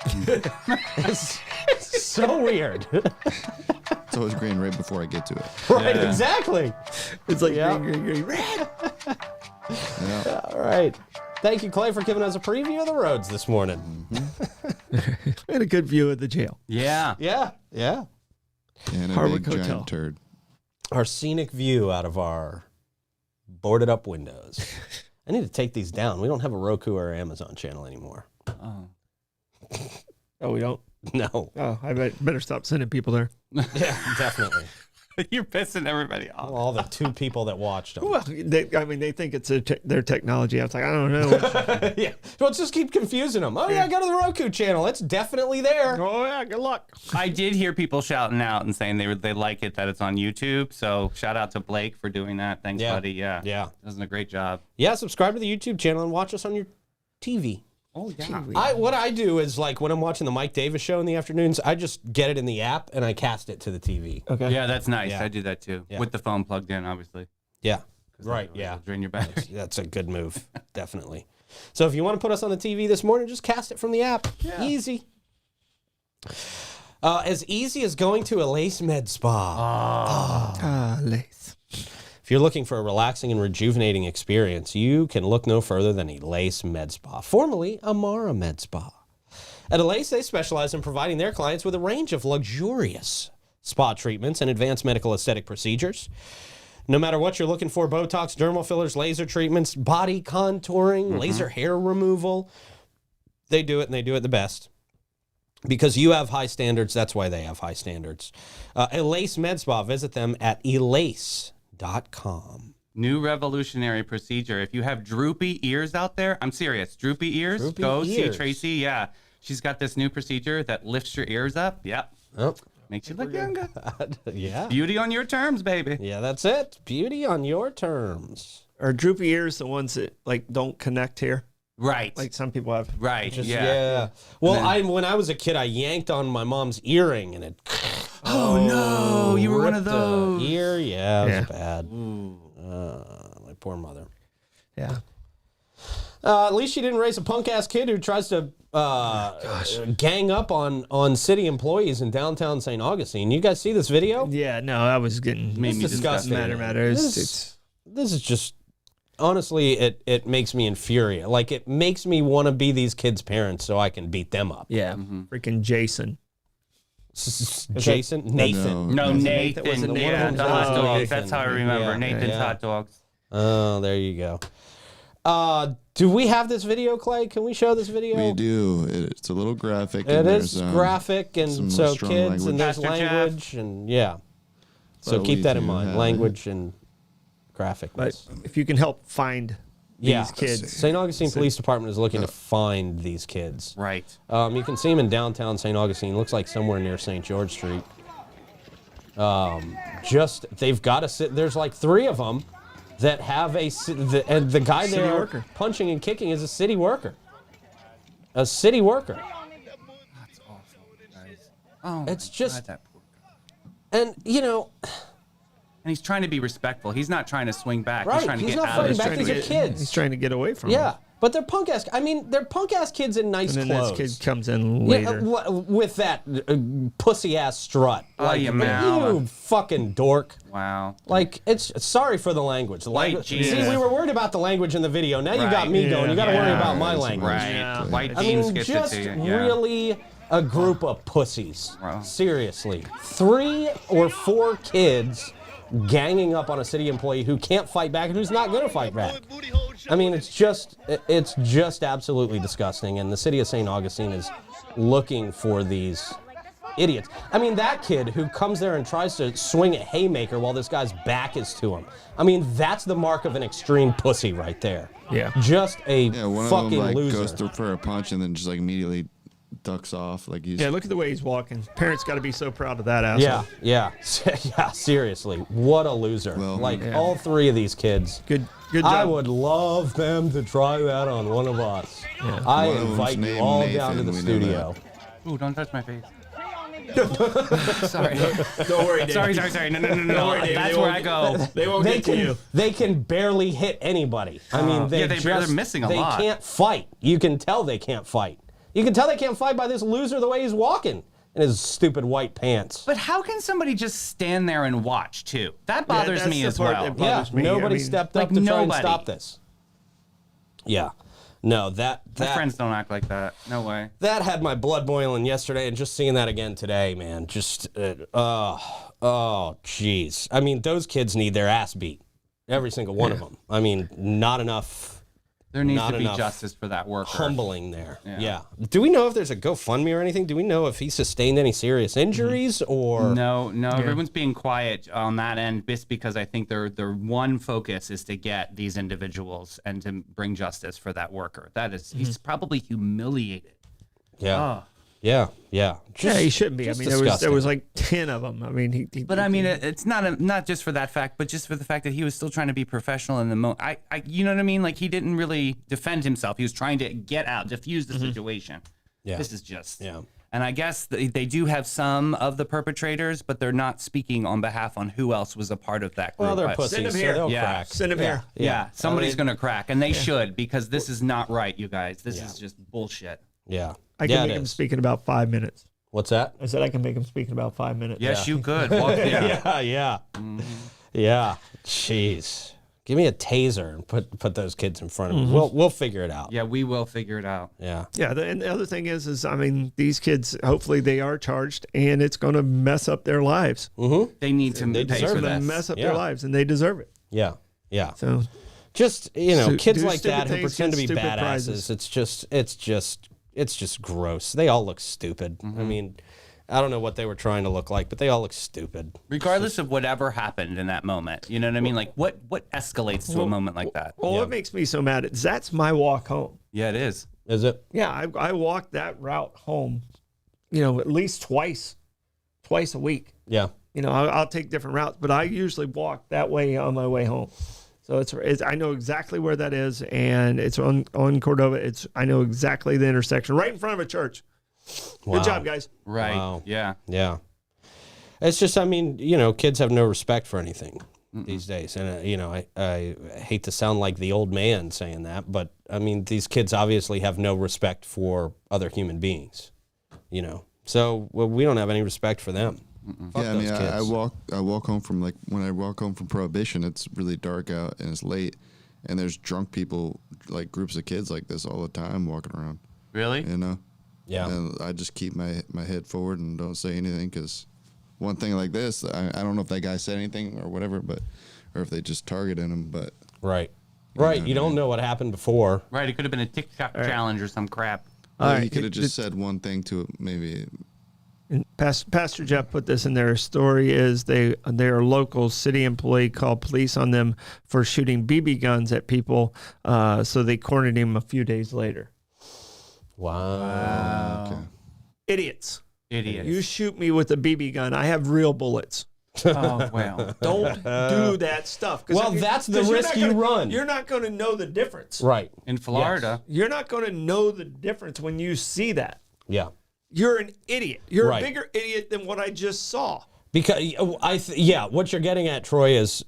[SPEAKER 1] it's so weird.
[SPEAKER 5] It's always green right before I get to it.
[SPEAKER 1] Right,
[SPEAKER 3] Yeah.
[SPEAKER 1] exactly.
[SPEAKER 4] It's like
[SPEAKER 1] Yeah.
[SPEAKER 4] green, green, green, red.
[SPEAKER 5] Yeah.
[SPEAKER 1] All right. Thank you, Clay, for giving us a preview of the roads this morning.
[SPEAKER 4] We had a good view of the jail.
[SPEAKER 3] Yeah.
[SPEAKER 1] Yeah, yeah.
[SPEAKER 5] And a
[SPEAKER 4] Hardwick
[SPEAKER 5] big
[SPEAKER 4] Hotel.
[SPEAKER 5] giant turd.
[SPEAKER 1] Our scenic view out of our boarded up windows. I need to take these down. We don't have a Roku or Amazon channel anymore.
[SPEAKER 3] Oh.
[SPEAKER 4] Oh, we don't?
[SPEAKER 1] No.
[SPEAKER 4] Oh, I better stop sending people there.
[SPEAKER 1] Yeah, definitely.
[SPEAKER 3] You're pissing everybody off.
[SPEAKER 1] All the 2 people that watched them.
[SPEAKER 4] Well, they think it's their technology. I was like, I don't know.
[SPEAKER 1] Yeah. Let's just keep confusing them. Oh, yeah, go to the Roku channel. It's definitely there.
[SPEAKER 4] Oh, yeah, good luck.
[SPEAKER 3] I did hear people shouting out and saying they like it that it's on YouTube. So shout out to Blake for doing that. Thanks,
[SPEAKER 1] Yeah.
[SPEAKER 3] buddy. Yeah.
[SPEAKER 1] Yeah.
[SPEAKER 3] Doing a great job.
[SPEAKER 1] Yeah, subscribe to the YouTube channel and watch us on your TV.
[SPEAKER 3] Oh, yeah.
[SPEAKER 1] What I do is, like, when I'm watching the Mike Davis show in the afternoons, I just get it in the app and I cast it to the TV.
[SPEAKER 4] Okay.
[SPEAKER 3] Yeah, that's nice.
[SPEAKER 1] Yeah.
[SPEAKER 3] I do that too.
[SPEAKER 1] Yeah.
[SPEAKER 3] With the phone plugged in, obviously.
[SPEAKER 1] Yeah. Right, yeah.
[SPEAKER 3] It'll drain your battery.
[SPEAKER 1] That's a good move, definitely. So if you want to put us on the TV this morning, just cast it from the app. Easy. As easy as going to a Lace Med Spa.
[SPEAKER 4] Lace.
[SPEAKER 1] If you're looking for a relaxing and rejuvenating experience, you can look no further than Lace Med Spa, formerly Amara Med Spa. At Lace, they specialize in providing their clients with a range of luxurious spa treatments and advanced medical aesthetic procedures. No matter what you're looking for, Botox, dermal fillers, laser treatments, body contouring, laser hair removal, they do it, and they do it the best. Because you have high standards, that's why they have high standards. Elace Med Spa, visit them at elace.com.
[SPEAKER 3] New revolutionary procedure. If you have droopy ears out there, I'm serious. Droopy ears,
[SPEAKER 1] Droopy
[SPEAKER 3] go
[SPEAKER 1] ears.
[SPEAKER 3] see Tracy. Yeah. She's got this new procedure that lifts your ears up. Yep.
[SPEAKER 1] Oh,
[SPEAKER 3] Makes you look younger.
[SPEAKER 1] yeah.
[SPEAKER 3] Beauty on your terms, baby.
[SPEAKER 1] Yeah, that's it. Beauty on your terms.
[SPEAKER 4] Are droopy ears the ones that like don't connect here?
[SPEAKER 3] Right.
[SPEAKER 4] Like some people have.
[SPEAKER 3] right.
[SPEAKER 1] Just,
[SPEAKER 3] yeah.
[SPEAKER 1] Well,
[SPEAKER 3] And
[SPEAKER 1] when I was a kid, I yanked on my mom's earring and it
[SPEAKER 3] Oh, no. You were one of
[SPEAKER 1] ripped the
[SPEAKER 3] those.
[SPEAKER 1] ear. Yeah, it
[SPEAKER 4] Yeah.
[SPEAKER 1] was bad. My poor mother.
[SPEAKER 4] Yeah.
[SPEAKER 1] At least she didn't raise a punk ass kid who tries to gang up on city employees in downtown St. Augustine. You guys see this video?
[SPEAKER 4] Yeah, no, I was getting
[SPEAKER 3] Made me
[SPEAKER 1] disgusting.
[SPEAKER 4] matter.
[SPEAKER 1] This is just honestly, it makes me infuriate. Like, it makes me want to be these kids' parents so I can beat them up.
[SPEAKER 4] yeah, freaking Jason.
[SPEAKER 1] Jason, Nathan.
[SPEAKER 3] No,
[SPEAKER 4] Nathan was
[SPEAKER 3] Nathan.
[SPEAKER 4] in
[SPEAKER 3] Yeah,
[SPEAKER 1] one of
[SPEAKER 3] the
[SPEAKER 1] them.
[SPEAKER 3] hot
[SPEAKER 1] Oh,
[SPEAKER 3] dogs.
[SPEAKER 1] Nathan.
[SPEAKER 3] That's how I remember.
[SPEAKER 1] Yeah,
[SPEAKER 3] Nathan's
[SPEAKER 1] yeah.
[SPEAKER 3] hot dogs.
[SPEAKER 1] Oh, there you go. Do we have this video, Clay? Can we show this video?
[SPEAKER 5] We do. It's a little graphic.
[SPEAKER 1] It
[SPEAKER 5] and
[SPEAKER 1] is
[SPEAKER 5] there's,
[SPEAKER 1] graphic, and
[SPEAKER 5] some
[SPEAKER 1] so
[SPEAKER 5] strong
[SPEAKER 1] kids,
[SPEAKER 5] language.
[SPEAKER 1] and there's
[SPEAKER 3] Pastor Jeff.
[SPEAKER 1] language, and yeah. So
[SPEAKER 5] But
[SPEAKER 1] keep
[SPEAKER 5] we
[SPEAKER 1] that in
[SPEAKER 5] do
[SPEAKER 1] mind.
[SPEAKER 5] have
[SPEAKER 1] Language and graphic.
[SPEAKER 4] But if you can help find these kids,
[SPEAKER 1] St. Augustine Police Department is looking to find these kids.
[SPEAKER 3] Right.
[SPEAKER 1] You can see them in downtown St. Augustine. Looks like somewhere near St. George Street. They've got to sit. There's like 3 of them that have and the guy
[SPEAKER 4] City
[SPEAKER 1] there
[SPEAKER 4] worker.
[SPEAKER 1] punching and kicking is a city worker. A city worker.
[SPEAKER 3] awful, guys. Oh,
[SPEAKER 1] It's
[SPEAKER 3] my
[SPEAKER 1] just-
[SPEAKER 3] God, that poor guy.
[SPEAKER 1] And you know,
[SPEAKER 3] And he's trying to be respectful. He's not trying to swing back.
[SPEAKER 1] Right,
[SPEAKER 3] He's trying to
[SPEAKER 1] he's
[SPEAKER 3] get
[SPEAKER 1] not
[SPEAKER 3] out
[SPEAKER 1] fighting
[SPEAKER 3] of the
[SPEAKER 1] back. These are kids.
[SPEAKER 4] He's trying to get away from
[SPEAKER 1] yeah.
[SPEAKER 4] him.
[SPEAKER 1] But they're punk ass. I mean, they're punk ass kids in nice
[SPEAKER 4] And then
[SPEAKER 1] clothes.
[SPEAKER 4] this kid comes in
[SPEAKER 1] Yeah,
[SPEAKER 4] later.
[SPEAKER 1] with that pussy ass strut.
[SPEAKER 3] Oh, you man.
[SPEAKER 1] You fucking dork.
[SPEAKER 3] Wow.
[SPEAKER 1] Like, it's sorry for the language. The
[SPEAKER 3] White
[SPEAKER 1] language.
[SPEAKER 3] jeans.
[SPEAKER 1] See, we were worried about the language in the video. Now you got
[SPEAKER 3] Right.
[SPEAKER 1] me going. You got to worry
[SPEAKER 4] Yeah.
[SPEAKER 1] about my
[SPEAKER 5] Right.
[SPEAKER 1] language.
[SPEAKER 3] Right.
[SPEAKER 4] Yeah.
[SPEAKER 3] White
[SPEAKER 1] I
[SPEAKER 3] jeans
[SPEAKER 1] mean,
[SPEAKER 3] gets
[SPEAKER 1] just
[SPEAKER 3] it to you. Yeah.
[SPEAKER 1] really a group of pussies.
[SPEAKER 3] Wow.
[SPEAKER 1] Seriously. 3 or 4 kids ganging up on a city employee who can't fight back and who's not going to fight back. I mean, it's just absolutely disgusting. And the city of St. Augustine is looking for these idiots. I mean, that kid who comes there and tries to swing a haymaker while this guy's back is to him. I mean, that's the mark of an extreme pussy right there.
[SPEAKER 4] Yeah.
[SPEAKER 1] Just a
[SPEAKER 5] Yeah, one of
[SPEAKER 1] fucking
[SPEAKER 5] them like
[SPEAKER 1] loser.
[SPEAKER 5] goes through for a punch and then just like immediately ducks off. Like he's
[SPEAKER 4] Yeah, look at the way he's walking. Parents got to be so proud of that asshole.
[SPEAKER 1] Yeah. Yeah, seriously. What a loser.
[SPEAKER 5] Well,
[SPEAKER 1] like,
[SPEAKER 4] yeah.
[SPEAKER 1] all 3 of these kids.
[SPEAKER 4] Good job.
[SPEAKER 1] I would love them to try that on one of us.
[SPEAKER 4] Yeah.
[SPEAKER 1] I
[SPEAKER 5] One of them's
[SPEAKER 1] invite you
[SPEAKER 5] named
[SPEAKER 1] all
[SPEAKER 5] Nathan,
[SPEAKER 1] down to the
[SPEAKER 5] we know
[SPEAKER 1] studio.
[SPEAKER 3] Ooh, don't touch my face. Sorry.
[SPEAKER 4] Don't worry, Dave.
[SPEAKER 3] sorry. No.
[SPEAKER 4] Don't worry, Dave.
[SPEAKER 3] That's
[SPEAKER 4] They
[SPEAKER 3] where
[SPEAKER 4] won't-
[SPEAKER 3] I go.
[SPEAKER 4] They won't
[SPEAKER 1] They
[SPEAKER 4] get to
[SPEAKER 1] can,
[SPEAKER 4] you.
[SPEAKER 1] they can barely hit anybody. I mean,
[SPEAKER 3] yeah, they're missing a
[SPEAKER 1] they
[SPEAKER 3] lot.
[SPEAKER 1] They can't fight. You can tell they can't fight. You can tell they can't fight by this loser the way he's walking in his stupid white pants.
[SPEAKER 3] But how can somebody just stand there and watch too? That bothers
[SPEAKER 4] that's
[SPEAKER 3] me
[SPEAKER 4] the
[SPEAKER 3] as
[SPEAKER 4] part
[SPEAKER 3] well.
[SPEAKER 4] that
[SPEAKER 1] Yeah,
[SPEAKER 4] bothers me.
[SPEAKER 1] nobody
[SPEAKER 4] I mean,
[SPEAKER 1] stepped
[SPEAKER 3] like
[SPEAKER 1] up to try and
[SPEAKER 3] nobody.
[SPEAKER 1] stop this. Yeah. No,
[SPEAKER 3] My
[SPEAKER 1] that
[SPEAKER 3] friends don't act like that. No way.
[SPEAKER 1] that had my blood boiling yesterday, and just seeing that again today, man, just jeez. I mean, those kids need their ass beat, every single one of them. I mean, not enough
[SPEAKER 3] There needs
[SPEAKER 1] Not
[SPEAKER 3] to be
[SPEAKER 1] enough
[SPEAKER 3] justice for that worker.
[SPEAKER 1] humbling there.
[SPEAKER 3] Yeah.
[SPEAKER 1] Yeah. Do we know if there's a GoFundMe or anything? Do we know if he sustained any serious injuries or?
[SPEAKER 3] No, everyone's being quiet on that end just because I think their one focus is to get these individuals and to bring justice for that worker. That is, he's probably humiliated.
[SPEAKER 1] Yeah.
[SPEAKER 3] Oh.
[SPEAKER 1] Yeah. Yeah.
[SPEAKER 4] Yeah, he shouldn't be. I
[SPEAKER 1] just
[SPEAKER 4] mean, there was
[SPEAKER 1] disgusting.
[SPEAKER 4] like 10 of them. I mean, he
[SPEAKER 3] But I mean, it's not just for that fact, but just for the fact that he was still trying to be professional in the moment. You know what I mean? Like he didn't really defend himself. He was trying to get out, diffuse the situation.
[SPEAKER 1] Yeah.
[SPEAKER 3] This is just.
[SPEAKER 1] Yeah.
[SPEAKER 3] And I guess they do have some of the perpetrators, but they're not speaking on behalf on who else was a part of that group.
[SPEAKER 1] Well, they're
[SPEAKER 3] I-
[SPEAKER 1] pussies,
[SPEAKER 4] Send him
[SPEAKER 1] so
[SPEAKER 4] here.
[SPEAKER 1] they'll
[SPEAKER 3] Yeah.
[SPEAKER 1] crack.
[SPEAKER 4] Send him here.
[SPEAKER 3] Yeah, somebody's
[SPEAKER 1] I mean-
[SPEAKER 3] going to crack, and they should, because this is not right, you guys. This is just bullshit.
[SPEAKER 1] Yeah.
[SPEAKER 4] I can
[SPEAKER 1] Yeah,
[SPEAKER 4] make
[SPEAKER 1] it
[SPEAKER 4] him
[SPEAKER 1] is.
[SPEAKER 4] speak in about 5 minutes.
[SPEAKER 1] What's that?
[SPEAKER 4] I said I can make him speak in about 5 minutes.
[SPEAKER 3] Yes, you could. Walk, yeah.
[SPEAKER 1] Yeah. Yeah. Jeez. Give me a taser and put those kids in front of me. We'll figure it out.
[SPEAKER 3] Yeah, we will figure it out.
[SPEAKER 1] Yeah.
[SPEAKER 4] Yeah, and the other thing is I mean, these kids, hopefully they are charged, and it's going to mess up their lives.
[SPEAKER 3] They need to
[SPEAKER 1] They
[SPEAKER 3] pay
[SPEAKER 1] deserve
[SPEAKER 3] for
[SPEAKER 4] It's going to
[SPEAKER 3] this.
[SPEAKER 4] mess up
[SPEAKER 1] Yeah.
[SPEAKER 4] their lives, and they deserve it.
[SPEAKER 1] Yeah. Yeah.
[SPEAKER 4] So
[SPEAKER 1] Just
[SPEAKER 4] So
[SPEAKER 1] kids
[SPEAKER 4] do
[SPEAKER 1] like
[SPEAKER 4] stupid
[SPEAKER 1] that who
[SPEAKER 4] things,
[SPEAKER 1] pretend to
[SPEAKER 4] get
[SPEAKER 1] be
[SPEAKER 4] stupid
[SPEAKER 1] badasses.
[SPEAKER 4] prizes.
[SPEAKER 1] It's just gross. They all look stupid. I mean, I don't know what they were trying to look like, but they all look stupid.
[SPEAKER 3] Regardless of whatever happened in that moment. You know what I mean? Like, what escalates to a moment like that?
[SPEAKER 4] well, what makes me so mad is that's my walk home.
[SPEAKER 3] Yeah, it is.
[SPEAKER 1] Is it?
[SPEAKER 4] Yeah, I walk that route home, at least twice a week.
[SPEAKER 1] Yeah.
[SPEAKER 4] I'll take different routes, but I usually walk that way on my way home. So it's I know exactly where that is, and it's on Cordova. I know exactly the intersection, right in front of a church.
[SPEAKER 1] Wow.
[SPEAKER 4] Good job, guys.
[SPEAKER 3] Right.
[SPEAKER 1] Wow.
[SPEAKER 3] Yeah.
[SPEAKER 1] Yeah. It's just, I mean, kids have no respect for anything these days. And, I hate to sound like the old man saying that, but I mean, these kids obviously have no respect for other human beings, So we don't have any respect for them. Fuck
[SPEAKER 5] yeah, I
[SPEAKER 1] those
[SPEAKER 5] mean,
[SPEAKER 1] kids.
[SPEAKER 5] I walk home from when I walk home from Prohibition, it's really dark out and it's late, and there's drunk people, like groups of kids like this all the time walking around.
[SPEAKER 3] Really?
[SPEAKER 1] Yeah.
[SPEAKER 5] And I just keep my head forward and don't say anything because one thing like this, I don't know if that guy said anything or whatever, or if they just targeted him, but
[SPEAKER 1] Right. Right. You don't know what happened before.
[SPEAKER 3] Right. It could have been a TikTok challenge or some crap.
[SPEAKER 5] well,
[SPEAKER 4] right,
[SPEAKER 5] he could have
[SPEAKER 4] it-
[SPEAKER 5] just said one thing to it, maybe.
[SPEAKER 4] And Pastor Jeff put this in their story is their local city employee called police on them for shooting BB guns at people, so they cornered him a few days later.
[SPEAKER 1] Wow.
[SPEAKER 5] Okay.
[SPEAKER 4] Idiots.
[SPEAKER 3] Idiots.
[SPEAKER 4] You shoot me with a BB gun. I have real bullets.
[SPEAKER 3] Oh, well.
[SPEAKER 4] Don't do that stuff. 'Cause
[SPEAKER 1] Well,
[SPEAKER 4] if
[SPEAKER 1] that's the
[SPEAKER 4] 'cause you're
[SPEAKER 1] risk
[SPEAKER 4] not
[SPEAKER 1] you
[SPEAKER 4] gonna-
[SPEAKER 1] run.
[SPEAKER 4] You're not going to know the difference.
[SPEAKER 1] Right.
[SPEAKER 3] In Florida.
[SPEAKER 4] You're not going to know the difference when you see that.
[SPEAKER 1] Yeah.
[SPEAKER 4] you're an idiot. You're
[SPEAKER 1] Right.
[SPEAKER 4] a bigger idiot than what I just saw.
[SPEAKER 1] Because what you're getting at, Troy, is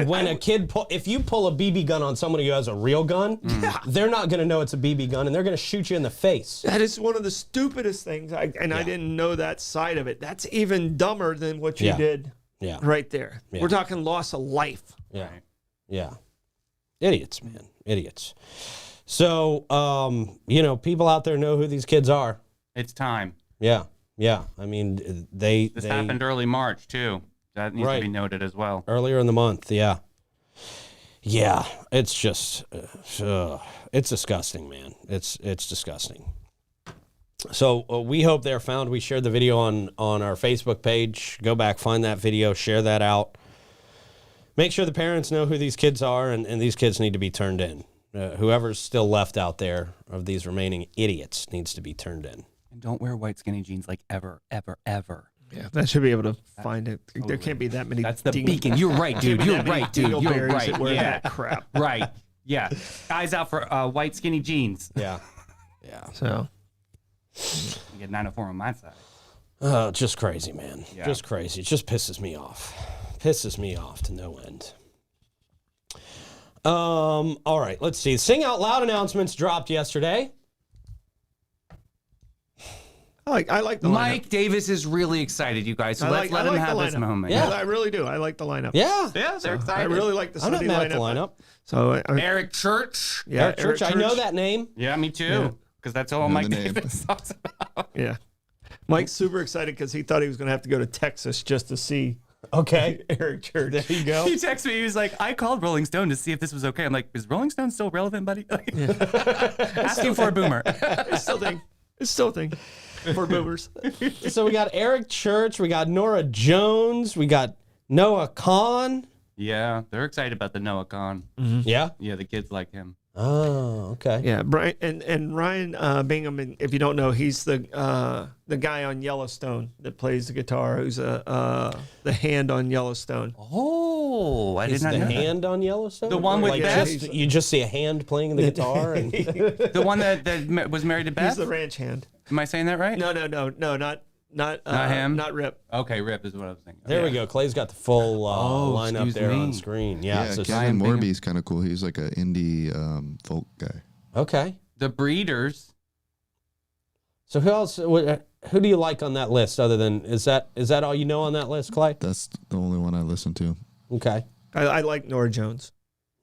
[SPEAKER 1] when a kid if you pull a BB gun on somebody who has a real gun, they're not going to know it's a BB gun, and they're going to shoot you in the face.
[SPEAKER 4] That is one of the stupidest things, I didn't know that side of it. That's even dumber than what you did right there.
[SPEAKER 1] Yeah.
[SPEAKER 4] We're talking loss of life.
[SPEAKER 1] Yeah, yeah, idiots, man, idiots. So, people out there know who these kids are.
[SPEAKER 3] It's time.
[SPEAKER 1] Yeah. Yeah, I mean, they
[SPEAKER 3] happened early March too. That needs to be noted as well.
[SPEAKER 1] Earlier in the month, yeah. It's just, it's disgusting, man. It's disgusting. So we hope they're found. We shared the video on our Facebook page. Go back, find that video, share that out. Make sure the parents know who these kids are, and these kids need to be turned in. Whoever's still left out there of these remaining idiots needs to be turned in.
[SPEAKER 3] And don't wear white skinny jeans like ever, ever, ever.
[SPEAKER 4] Yeah, that should be able to find it. Totally. There can't be that many.
[SPEAKER 3] That's the beacon. You're right, dude. You're right, dude. You're right.
[SPEAKER 4] Yeah. That crap.
[SPEAKER 3] Right. Yeah. Guys out for white skinny jeans.
[SPEAKER 1] Yeah. Yeah.
[SPEAKER 4] So.
[SPEAKER 3] You get 904 on my side.
[SPEAKER 1] Just crazy, man. Yeah. Just crazy. It just pisses me off. Pisses me off to no end. All right, let's see. Sing Out Loud announcements dropped yesterday.
[SPEAKER 4] I like the
[SPEAKER 3] Mike
[SPEAKER 4] lineup.
[SPEAKER 3] Davis is really excited, you guys. So let's let him have this moment.
[SPEAKER 4] Yeah, I really do. I like the lineup.
[SPEAKER 1] Yeah,
[SPEAKER 3] they're excited.
[SPEAKER 4] I really like the Sunday
[SPEAKER 1] I'm not mad at the lineup.
[SPEAKER 4] So
[SPEAKER 3] Eric Church.
[SPEAKER 4] Yeah,
[SPEAKER 1] Eric Church. I know that name.
[SPEAKER 3] Yeah, me too. Because that's all Mike Davis talks about.
[SPEAKER 4] Yeah, Mike's super excited because he thought he was going to have to go to Texas just to see.
[SPEAKER 1] Okay,
[SPEAKER 4] Eric Church.
[SPEAKER 1] There you go.
[SPEAKER 3] He texted me. He was like, "I called Rolling Stone to see if this was okay." I'm like, "Is Rolling Stone still relevant, buddy?" Asking for a boomer.
[SPEAKER 4] It's still a thing. It's still a thing. For boomers.
[SPEAKER 1] So we got Eric Church, we got Nora Jones, we got Noah Kahn.
[SPEAKER 3] Yeah, they're excited about the Noah Kahn.
[SPEAKER 1] Mm-hmm. Yeah?
[SPEAKER 3] Yeah, the kids like him.
[SPEAKER 1] Oh, okay.
[SPEAKER 4] Yeah, Brian and Ryan Bingham, if you don't know, he's the guy on Yellowstone that plays the guitar, who's the hand on Yellowstone.
[SPEAKER 3] Oh, I did not know
[SPEAKER 1] the hand on Yellowstone?
[SPEAKER 3] The one with Beth?
[SPEAKER 1] You just see a hand playing the guitar? And
[SPEAKER 3] the one that was married to Beth?
[SPEAKER 4] He's the ranch hand.
[SPEAKER 3] Am I saying that right?
[SPEAKER 4] No, not
[SPEAKER 3] him?
[SPEAKER 4] Not Rip.
[SPEAKER 3] Okay, Rip is what I was thinking.
[SPEAKER 1] There we go. Clay's got the full lineup there on screen. Yeah,
[SPEAKER 5] so Kevin Morby's kind of cool. He's like an indie folk guy.
[SPEAKER 1] Okay.
[SPEAKER 3] The Breeders.
[SPEAKER 1] So who else? Who do you like on that list? Other than is that all you know on that list, Clay?
[SPEAKER 5] That's the only one I listen to.
[SPEAKER 1] Okay.
[SPEAKER 4] I like Nora Jones.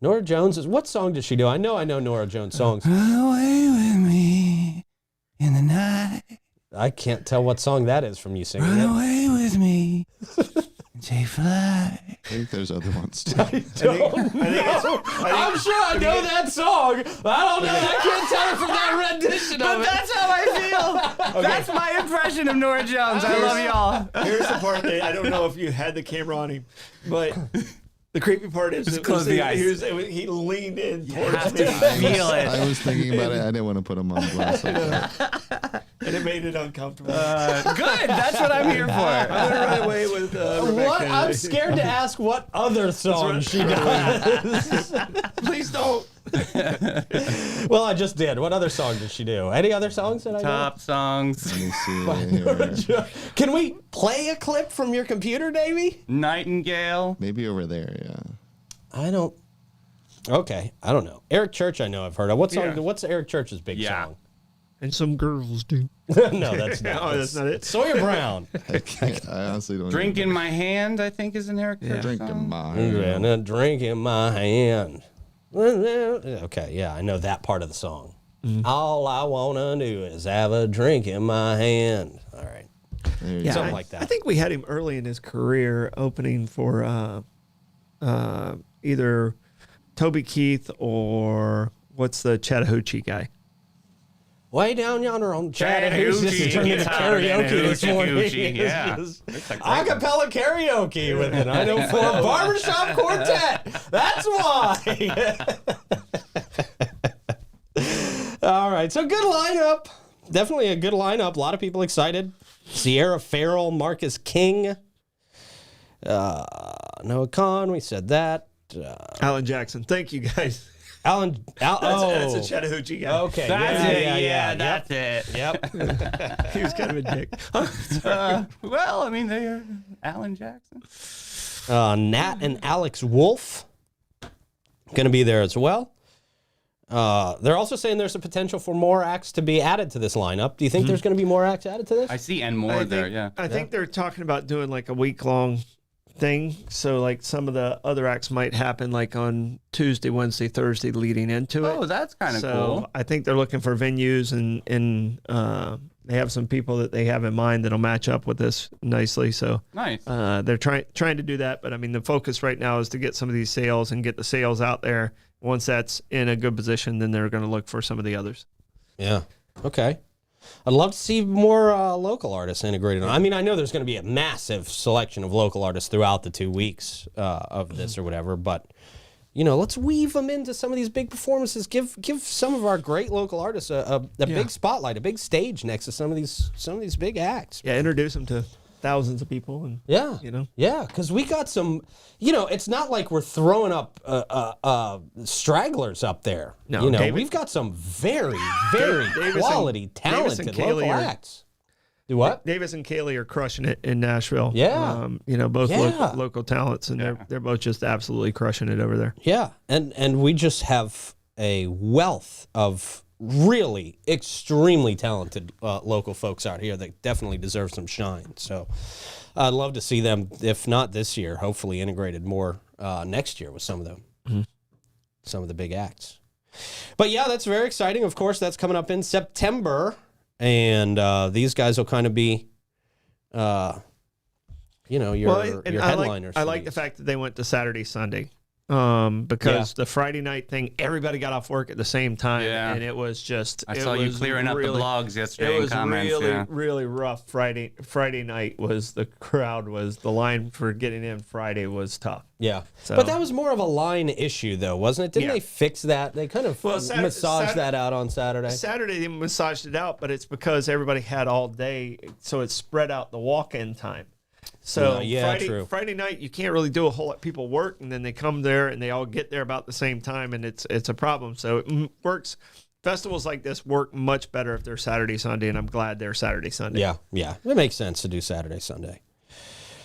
[SPEAKER 1] Nora Jones is. What song does she do? I know Nora Jones songs.
[SPEAKER 3] Run away with me in the night.
[SPEAKER 1] I can't tell what song that is from you singing
[SPEAKER 3] Run
[SPEAKER 1] it.
[SPEAKER 3] away with me and take flight.
[SPEAKER 5] I think there's other ones too.
[SPEAKER 1] I'm sure I know that song. I don't know. I can't tell it from that rendition
[SPEAKER 3] But
[SPEAKER 1] of it.
[SPEAKER 3] that's how I feel. That's my impression of Nora Jones. I love y'all.
[SPEAKER 4] Here's the part that I don't know if you had the camera on him, but the creepy part is
[SPEAKER 3] Just close the eyes.
[SPEAKER 4] He leaned in towards me.
[SPEAKER 3] Feel it.
[SPEAKER 5] I was thinking about it. I didn't want to put him on blast like that.
[SPEAKER 4] And it made it uncomfortable.
[SPEAKER 3] Good. That's what I'm here for.
[SPEAKER 4] I'm gonna run away with Rebecca.
[SPEAKER 1] What? I'm scared to ask what other song she does.
[SPEAKER 4] Please don't.
[SPEAKER 1] Well, I just did. What other song did she do? Any other songs that I know?
[SPEAKER 3] Top songs.
[SPEAKER 5] Let me see. Here.
[SPEAKER 1] Can we play a clip from your computer, Davey?
[SPEAKER 3] Nightingale.
[SPEAKER 5] Maybe over there, yeah.
[SPEAKER 1] I don't. Okay, I don't know. Eric Church, I know I've heard of. What song?
[SPEAKER 4] Yeah.
[SPEAKER 1] What's Eric Church's big song?
[SPEAKER 4] And some girls do.
[SPEAKER 1] No, that's not.
[SPEAKER 4] Oh, that's not it.
[SPEAKER 1] Sawyer Brown.
[SPEAKER 5] I honestly don't
[SPEAKER 3] Drink
[SPEAKER 5] even
[SPEAKER 3] in my hand, I think, is an Eric Church
[SPEAKER 5] drink
[SPEAKER 3] song.
[SPEAKER 5] in my
[SPEAKER 1] And a drink in my hand. Okay, yeah, I know that part of the song. All I wanna do is have a drink in my hand. All right. Something like that.
[SPEAKER 4] I think we had him early in his career opening for either Toby Keith or what's the Chattahoochee guy?
[SPEAKER 1] Way down yonder on Chattahoochee. This is turning into karaoke this morning.
[SPEAKER 3] Yeah.
[SPEAKER 1] Acapella karaoke with an 904 barbershop quartet. That's why. All right. So good lineup. Definitely a good lineup. A lot of people excited. Sierra Farrell, Marcus King, Noah Kahn. We said that.
[SPEAKER 4] Alan Jackson. Thank you, guys. That's a Chattahoochee guy.
[SPEAKER 1] Okay.
[SPEAKER 3] That's it.
[SPEAKER 1] Yeah.
[SPEAKER 3] Yeah, that's it.
[SPEAKER 1] Yep.
[SPEAKER 4] He was kind of a dick.
[SPEAKER 3] Well, I mean, they are Alan Jackson.
[SPEAKER 1] Nat and Alex Wolf going to be there as well. They're also saying there's a potential for more acts to be added to this lineup. Do you think there's going to be more acts added to this?
[SPEAKER 3] I see, and more there. Yeah.
[SPEAKER 4] I think they're talking about doing like a week-long thing. So like some of the other acts might happen like on Tuesday, Wednesday, Thursday leading into it.
[SPEAKER 3] Oh, that's kind of
[SPEAKER 4] So
[SPEAKER 3] cool.
[SPEAKER 4] I think they're looking for venues and they have some people that they have in mind that'll match up with this nicely. So
[SPEAKER 3] Nice.
[SPEAKER 4] they're trying to do that. But I mean, the focus right now is to get some of these sales and get the sales out there. Once that's in a good position, then they're going to look for some of the others.
[SPEAKER 1] Yeah. Okay. I'd love to see more local artists integrated. I mean, I know there's going to be a massive selection of local artists throughout the 2 weeks of this or whatever, but let's weave them into some of these big performances. Give some of our great local artists a big spotlight, a big stage next to some of these big acts.
[SPEAKER 4] Yeah, introduce them to thousands of people. And
[SPEAKER 1] Yeah. Yeah, because we got some, it's not like we're throwing up stragglers up there.
[SPEAKER 4] No,
[SPEAKER 1] we've got some very, very quality, talented
[SPEAKER 4] Davis
[SPEAKER 1] local acts. Do what?
[SPEAKER 4] Davis and Kaylee are crushing it in Nashville.
[SPEAKER 1] Yeah.
[SPEAKER 4] Both
[SPEAKER 1] Yeah.
[SPEAKER 4] local talents, and they're both just absolutely crushing it over there.
[SPEAKER 1] Yeah, and we just have a wealth of really extremely talented local folks out here that definitely deserve some shine. So I'd love to see them, if not this year, hopefully integrated more next year with some of the big acts. But yeah, that's very exciting. Of course, that's coming up in September, and these guys will kind of be, your headliners.
[SPEAKER 4] I like the fact that they went to Saturday, Sunday. Because the Friday night thing, everybody got off work at the same time, and it was just.
[SPEAKER 3] I saw you clearing up the blogs yesterday.
[SPEAKER 4] It was
[SPEAKER 3] in comments,
[SPEAKER 4] really rough. Friday night the line for getting in Friday was tough.
[SPEAKER 1] Yeah,
[SPEAKER 4] So-
[SPEAKER 1] but that was more of a line issue, though, wasn't it? Didn't
[SPEAKER 4] Yeah.
[SPEAKER 1] they fix that? They kind of massaged that out on Saturday.
[SPEAKER 4] Saturday they massaged it out, but it's because everybody had all day, so it spread out the walk-in time. So
[SPEAKER 1] true.
[SPEAKER 4] Friday night you can't really do a whole lot. People work and then they come there and they all get there about the same time, and it's a problem. So it works. Festivals like this work much better if they're Saturday, Sunday, and I'm glad they're Saturday, Sunday.
[SPEAKER 1] Yeah. It makes sense to do Saturday, Sunday.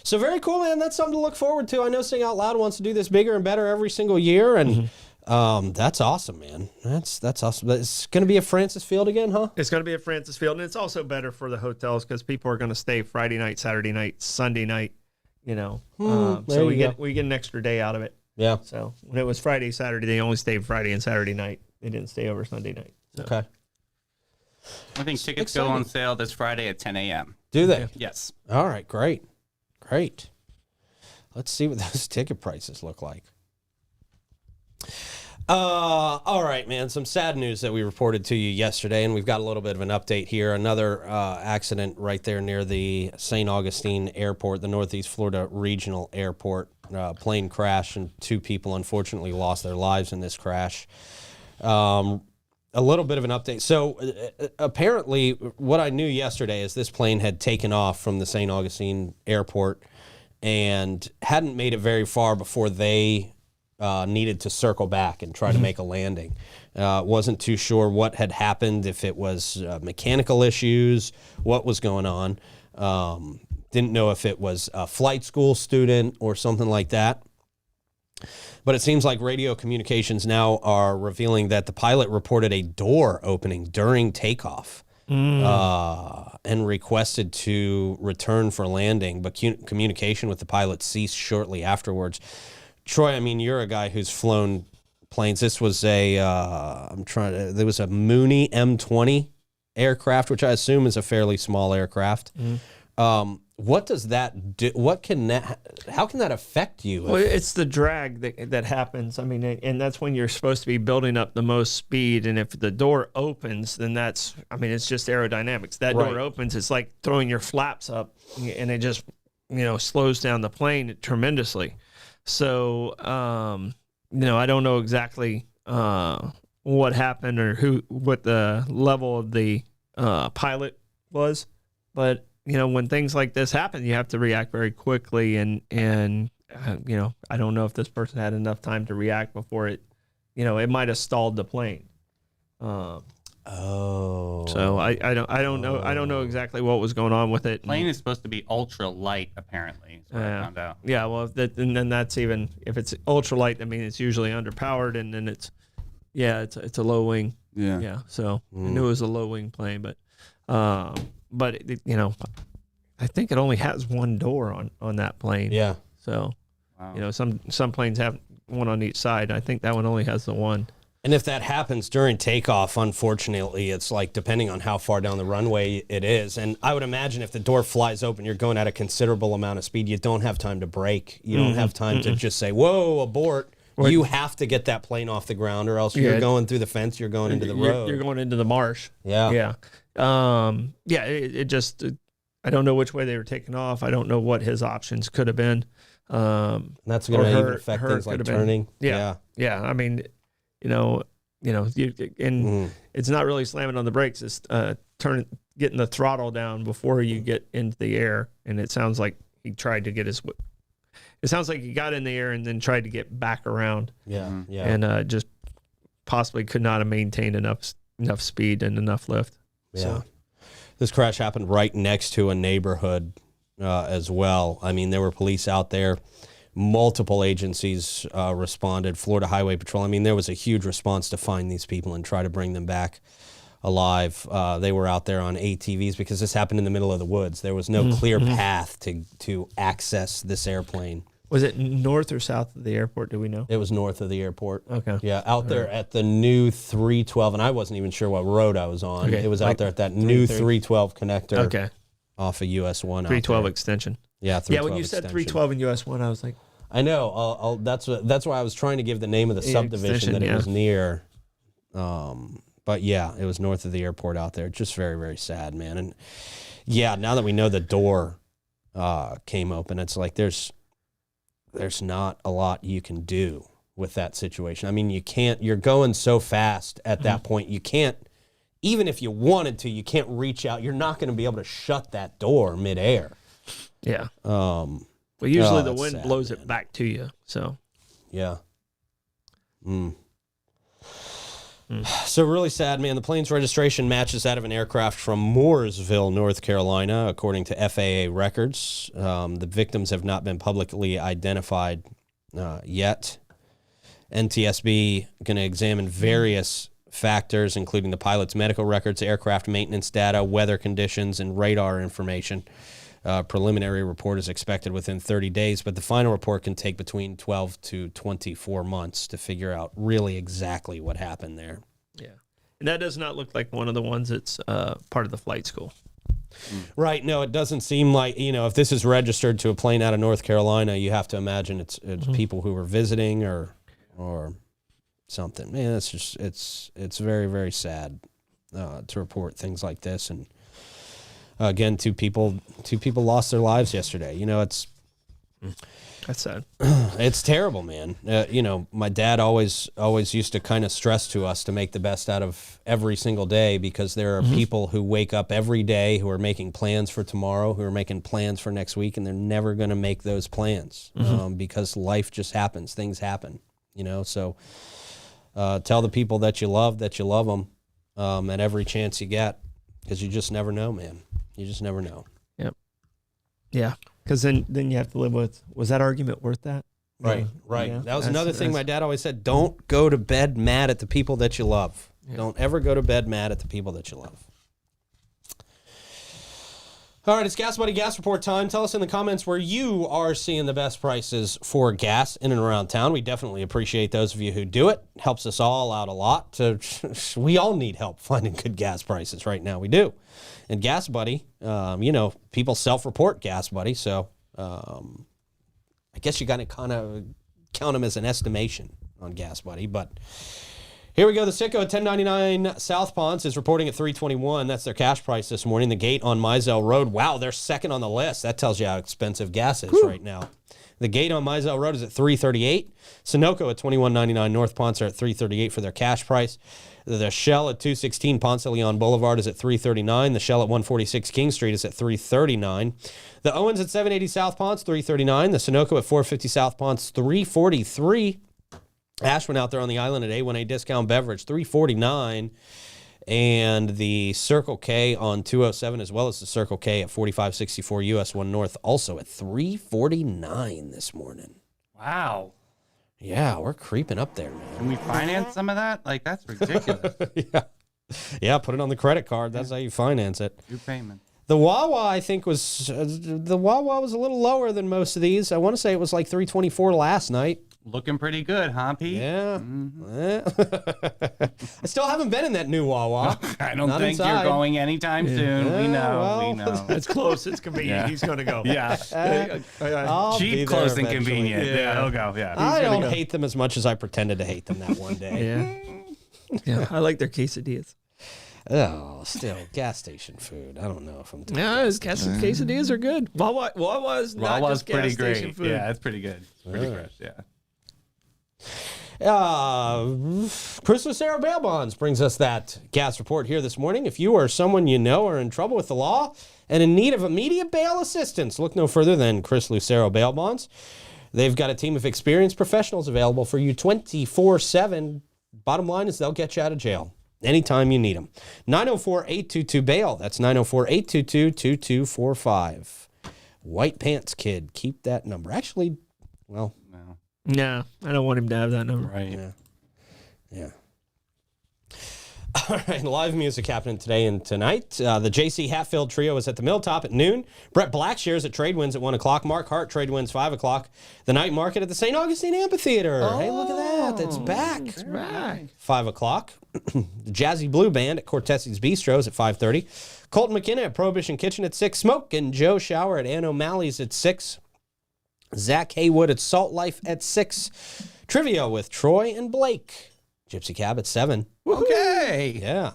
[SPEAKER 1] So very cool, man. That's something to look forward to. I know Sing Out Loud wants to do this bigger and better every single year, and that's awesome, man. That's awesome. It's going to be at Francis Field again, huh?
[SPEAKER 4] It's going to be at Francis Field, and it's also better for the hotels because people are going to stay Friday night, Saturday night, Sunday night. So we get an extra day out of it.
[SPEAKER 1] Yeah.
[SPEAKER 4] So when it was Friday, Saturday, they only stayed Friday and Saturday night. They didn't stay over Sunday night. So.
[SPEAKER 1] Okay.
[SPEAKER 3] I think tickets go on sale this Friday at 10 a.m.
[SPEAKER 1] Do they?
[SPEAKER 3] Yes.
[SPEAKER 1] All right, great. Let's see what those ticket prices look like. All right, man. Some sad news that we reported to you yesterday, and we've got a little bit of an update here. Another accident right there near the St. Augustine Airport, the Northeast Florida Regional Airport. Plane crash, and 2 people unfortunately lost their lives in this crash. A little bit of an update. So apparently what I knew yesterday is this plane had taken off from the St. Augustine Airport and hadn't made it very far before they needed to circle back and try to make a landing. Wasn't too sure what had happened, if it was mechanical issues, what was going on. Didn't know if it was a flight school student or something like that. But it seems like radio communications now are revealing that the pilot reported a door opening during takeoff and requested to return for landing, but communication with the pilot ceased shortly afterwards. Troy, I mean, you're a guy who's flown planes. This was there was a Mooney M20 aircraft, which I assume is a fairly small aircraft. What does that do? How can that affect you?
[SPEAKER 4] Well, it's the drag that happens. I mean, and that's when you're supposed to be building up the most speed. And if the door opens, then it's just aerodynamics. That door opens, it's like throwing your flaps up, and it just, slows down the plane tremendously. So, I don't know exactly what happened or what the level of the pilot was, but when things like this happen, you have to react very quickly. And I don't know if this person had enough time to react before it it might have stalled the plane. So I don't know exactly what was going on with it.
[SPEAKER 3] Plane is supposed to be ultra light, apparently. Is what I found out.
[SPEAKER 4] Yeah, well, and then that's even if it's ultralight, I mean it's usually underpowered, and then it's a low wing. Yeah. So I knew it was a low wing plane, but I think it only has one door on that plane.
[SPEAKER 1] Yeah.
[SPEAKER 4] So some planes have one on each side. I think that one only has the one.
[SPEAKER 1] And if that happens during takeoff, unfortunately, it's like depending on how far down the runway it is. And I would imagine if the door flies open, you're going at a considerable amount of speed. You don't have time to brake. You don't have time to just say, whoa, abort. You have to get that plane off the ground, or else you're going through the fence, you're going into the road.
[SPEAKER 4] You're going into the marsh.
[SPEAKER 1] Yeah.
[SPEAKER 4] Yeah. It just, I don't know which way they were taking off. I don't know what his options could have been.
[SPEAKER 1] That's going to even affect things like turning.
[SPEAKER 4] Yeah. I mean, it's not really slamming on the brakes. It's getting the throttle down before you get into the air. And it sounds like he tried to get it sounds like he got in the air and then tried to get back around.
[SPEAKER 1] Yeah.
[SPEAKER 4] And just possibly could not have maintained enough speed and enough lift.
[SPEAKER 1] Yeah.
[SPEAKER 4] So.
[SPEAKER 1] This crash happened right next to a neighborhood as well. I mean, there were police out there. Multiple agencies responded. Florida Highway Patrol. I mean, there was a huge response to find these people and try to bring them back alive. They were out there on ATVs because this happened in the middle of the woods. There was no clear path to access this airplane.
[SPEAKER 4] Was it north or south of the airport? Do we know?
[SPEAKER 1] It was north of the airport.
[SPEAKER 4] Okay.
[SPEAKER 1] Yeah, out there at the new 312, and I wasn't even sure what road I was on.
[SPEAKER 4] Okay.
[SPEAKER 1] It was out there at that new 312 connector.
[SPEAKER 4] Okay.
[SPEAKER 1] Off of US 1.
[SPEAKER 4] 312 extension.
[SPEAKER 1] Yeah, 312
[SPEAKER 4] when you said 312 in US 1, I was like,
[SPEAKER 1] I know. That's why I was trying to give the name of the subdivision that it was near. But yeah, it was north of the airport out there. Just very, very sad, man. And yeah, now that we know the door came open, it's like there's not a lot you can do with that situation. I mean, you're going so fast at that point. You can't, even if you wanted to, you can't reach out. You're not going to be able to shut that door midair.
[SPEAKER 4] Yeah. Well, usually the wind
[SPEAKER 1] sad,
[SPEAKER 4] blows
[SPEAKER 1] man.
[SPEAKER 4] it back to you. So.
[SPEAKER 1] Yeah. So really sad, man. The plane's registration matches that of an aircraft from Mooresville, North Carolina, according to FAA records. The victims have not been publicly identified yet. NTSB going to examine various factors, including the pilot's medical records, aircraft maintenance data, weather conditions, and radar information. Preliminary report is expected within 30 days, but the final report can take between 12 to 24 months to figure out really exactly what happened there.
[SPEAKER 4] Yeah. And that does not look like one of the ones that's part of the flight school.
[SPEAKER 1] Right. No, it doesn't seem like, if this is registered to a plane out of North Carolina, you have to imagine it's people who were visiting or something. Man, it's just, it's very, very sad to report things like this. And again, two people lost their lives yesterday.
[SPEAKER 4] That's sad.
[SPEAKER 1] It's terrible, man. My dad always used to kind of stress to us to make the best out of every single day, because there are people who wake up every day who are making plans for tomorrow, who are making plans for next week, and they're never going to make those plans because life just happens. Things happen, So tell the people that you love them at every chance you get, because you just never know, man. You just never know.
[SPEAKER 4] Yep. Yeah. Because then you have to live with, was that argument worth that?
[SPEAKER 1] Right.
[SPEAKER 4] Yeah.
[SPEAKER 1] That was another thing my dad always said. Don't go to bed mad at the people that you love. Yeah. Don't ever go to bed mad at the people that you love. All right, it's Gas Buddy Gas Report time. Tell us in the comments where you are seeing the best prices for gas in and around town. We definitely appreciate those of you who do it. Helps us all out a lot. We all need help finding good gas prices right now. We do. And Gas Buddy, people self-report Gas Buddy, so I guess you got to kind of count them as an estimation on Gas Buddy. But here we go. The Sicko at 1099 South Ponce is reporting at $3.21. That's their cash price this morning. The Gate on Mizell Road, wow, they're second on the list. That tells you how expensive gas is right now. The Gate on Mizell Road is at $3.38. Sunoco at $21.99. North Ponce are at $3.38 for their cash price. The Shell at 216 Ponce de Leon Boulevard is at $3.39. The Shell at 146 King Street is at $3.39. The Owens at 780 South Ponce, $3.39. The Sunoco at 450 South Ponce, $3.43. Ashwin out there on the island at A1A Discount Beverage, $3.49. And the Circle K on 207, as well as the Circle K at 4564 US 1 North, also at $3.49 this morning.
[SPEAKER 3] Wow.
[SPEAKER 1] Yeah, we're creeping up there, man.
[SPEAKER 3] Can we finance some of that? Like, that's ridiculous.
[SPEAKER 1] Yeah, put it on the credit card. That's how you finance it.
[SPEAKER 3] Two payments.
[SPEAKER 1] The Wawa, I think, was a little lower than most of these. I want to say it was like $3.24 last night.
[SPEAKER 3] Looking pretty good, huh, Pete?
[SPEAKER 1] Yeah. I still haven't been in that new Wawa.
[SPEAKER 3] I don't
[SPEAKER 1] Not
[SPEAKER 3] think
[SPEAKER 1] inside.
[SPEAKER 3] you're going anytime soon.
[SPEAKER 1] Yeah,
[SPEAKER 3] we know.
[SPEAKER 1] well.
[SPEAKER 3] We know.
[SPEAKER 4] It's close. It's convenient.
[SPEAKER 3] Yeah.
[SPEAKER 4] He's going to go.
[SPEAKER 3] Yeah.
[SPEAKER 1] I'll be
[SPEAKER 3] Cheap,
[SPEAKER 1] there
[SPEAKER 3] close, and
[SPEAKER 1] eventually.
[SPEAKER 3] convenient. Yeah, he'll go. Yeah.
[SPEAKER 1] I don't hate them as much as I pretended to hate them that one day.
[SPEAKER 4] Yeah. I like their quesadillas.
[SPEAKER 1] Oh, still gas station food. I don't know if I'm.
[SPEAKER 4] Yeah, his quesadillas are good. Wawa's not
[SPEAKER 3] Wawa's
[SPEAKER 4] just gas
[SPEAKER 3] pretty
[SPEAKER 4] station
[SPEAKER 3] great.
[SPEAKER 4] food.
[SPEAKER 3] Yeah, it's pretty good. It's pretty fresh. Yeah.
[SPEAKER 1] Chris Lucero Bail Bonds brings us that gas report here this morning. If you or someone you know are in trouble with the law and in need of immediate bail assistance, look no further than Chris Lucero Bail Bonds. They've got a team of experienced professionals available for you 24/7. Bottom line is they'll get you out of jail anytime you need them. 904-822-BAIL. That's 904-822-2245. White Pants Kid. Keep that number. Actually, well...
[SPEAKER 4] No, I don't want him to have that number.
[SPEAKER 3] Right.
[SPEAKER 1] Yeah. All right, live music happening today and tonight. The J.C. Hatfield Trio is at the Milltop at noon. Brett Blackshear's at Trade Winds at 1 o'clock. Mark Hart, Trade Winds, 5 o'clock. The night market at the St. Augustine Amphitheater. Hey, look at that. That's back.
[SPEAKER 4] It's back.
[SPEAKER 1] 5 o'clock. The Jazzy Blue Band at Cortesi's Bistros at 5:30. Colton McKenna at Prohibition Kitchen at 6. Smoke and Joe Shower at Ann O'Malley's at 6. Zach Haywood at Salt Life at 6. Trivia with Troy and Blake. Gypsy Cab at 7.
[SPEAKER 3] Okay.
[SPEAKER 1] Yeah.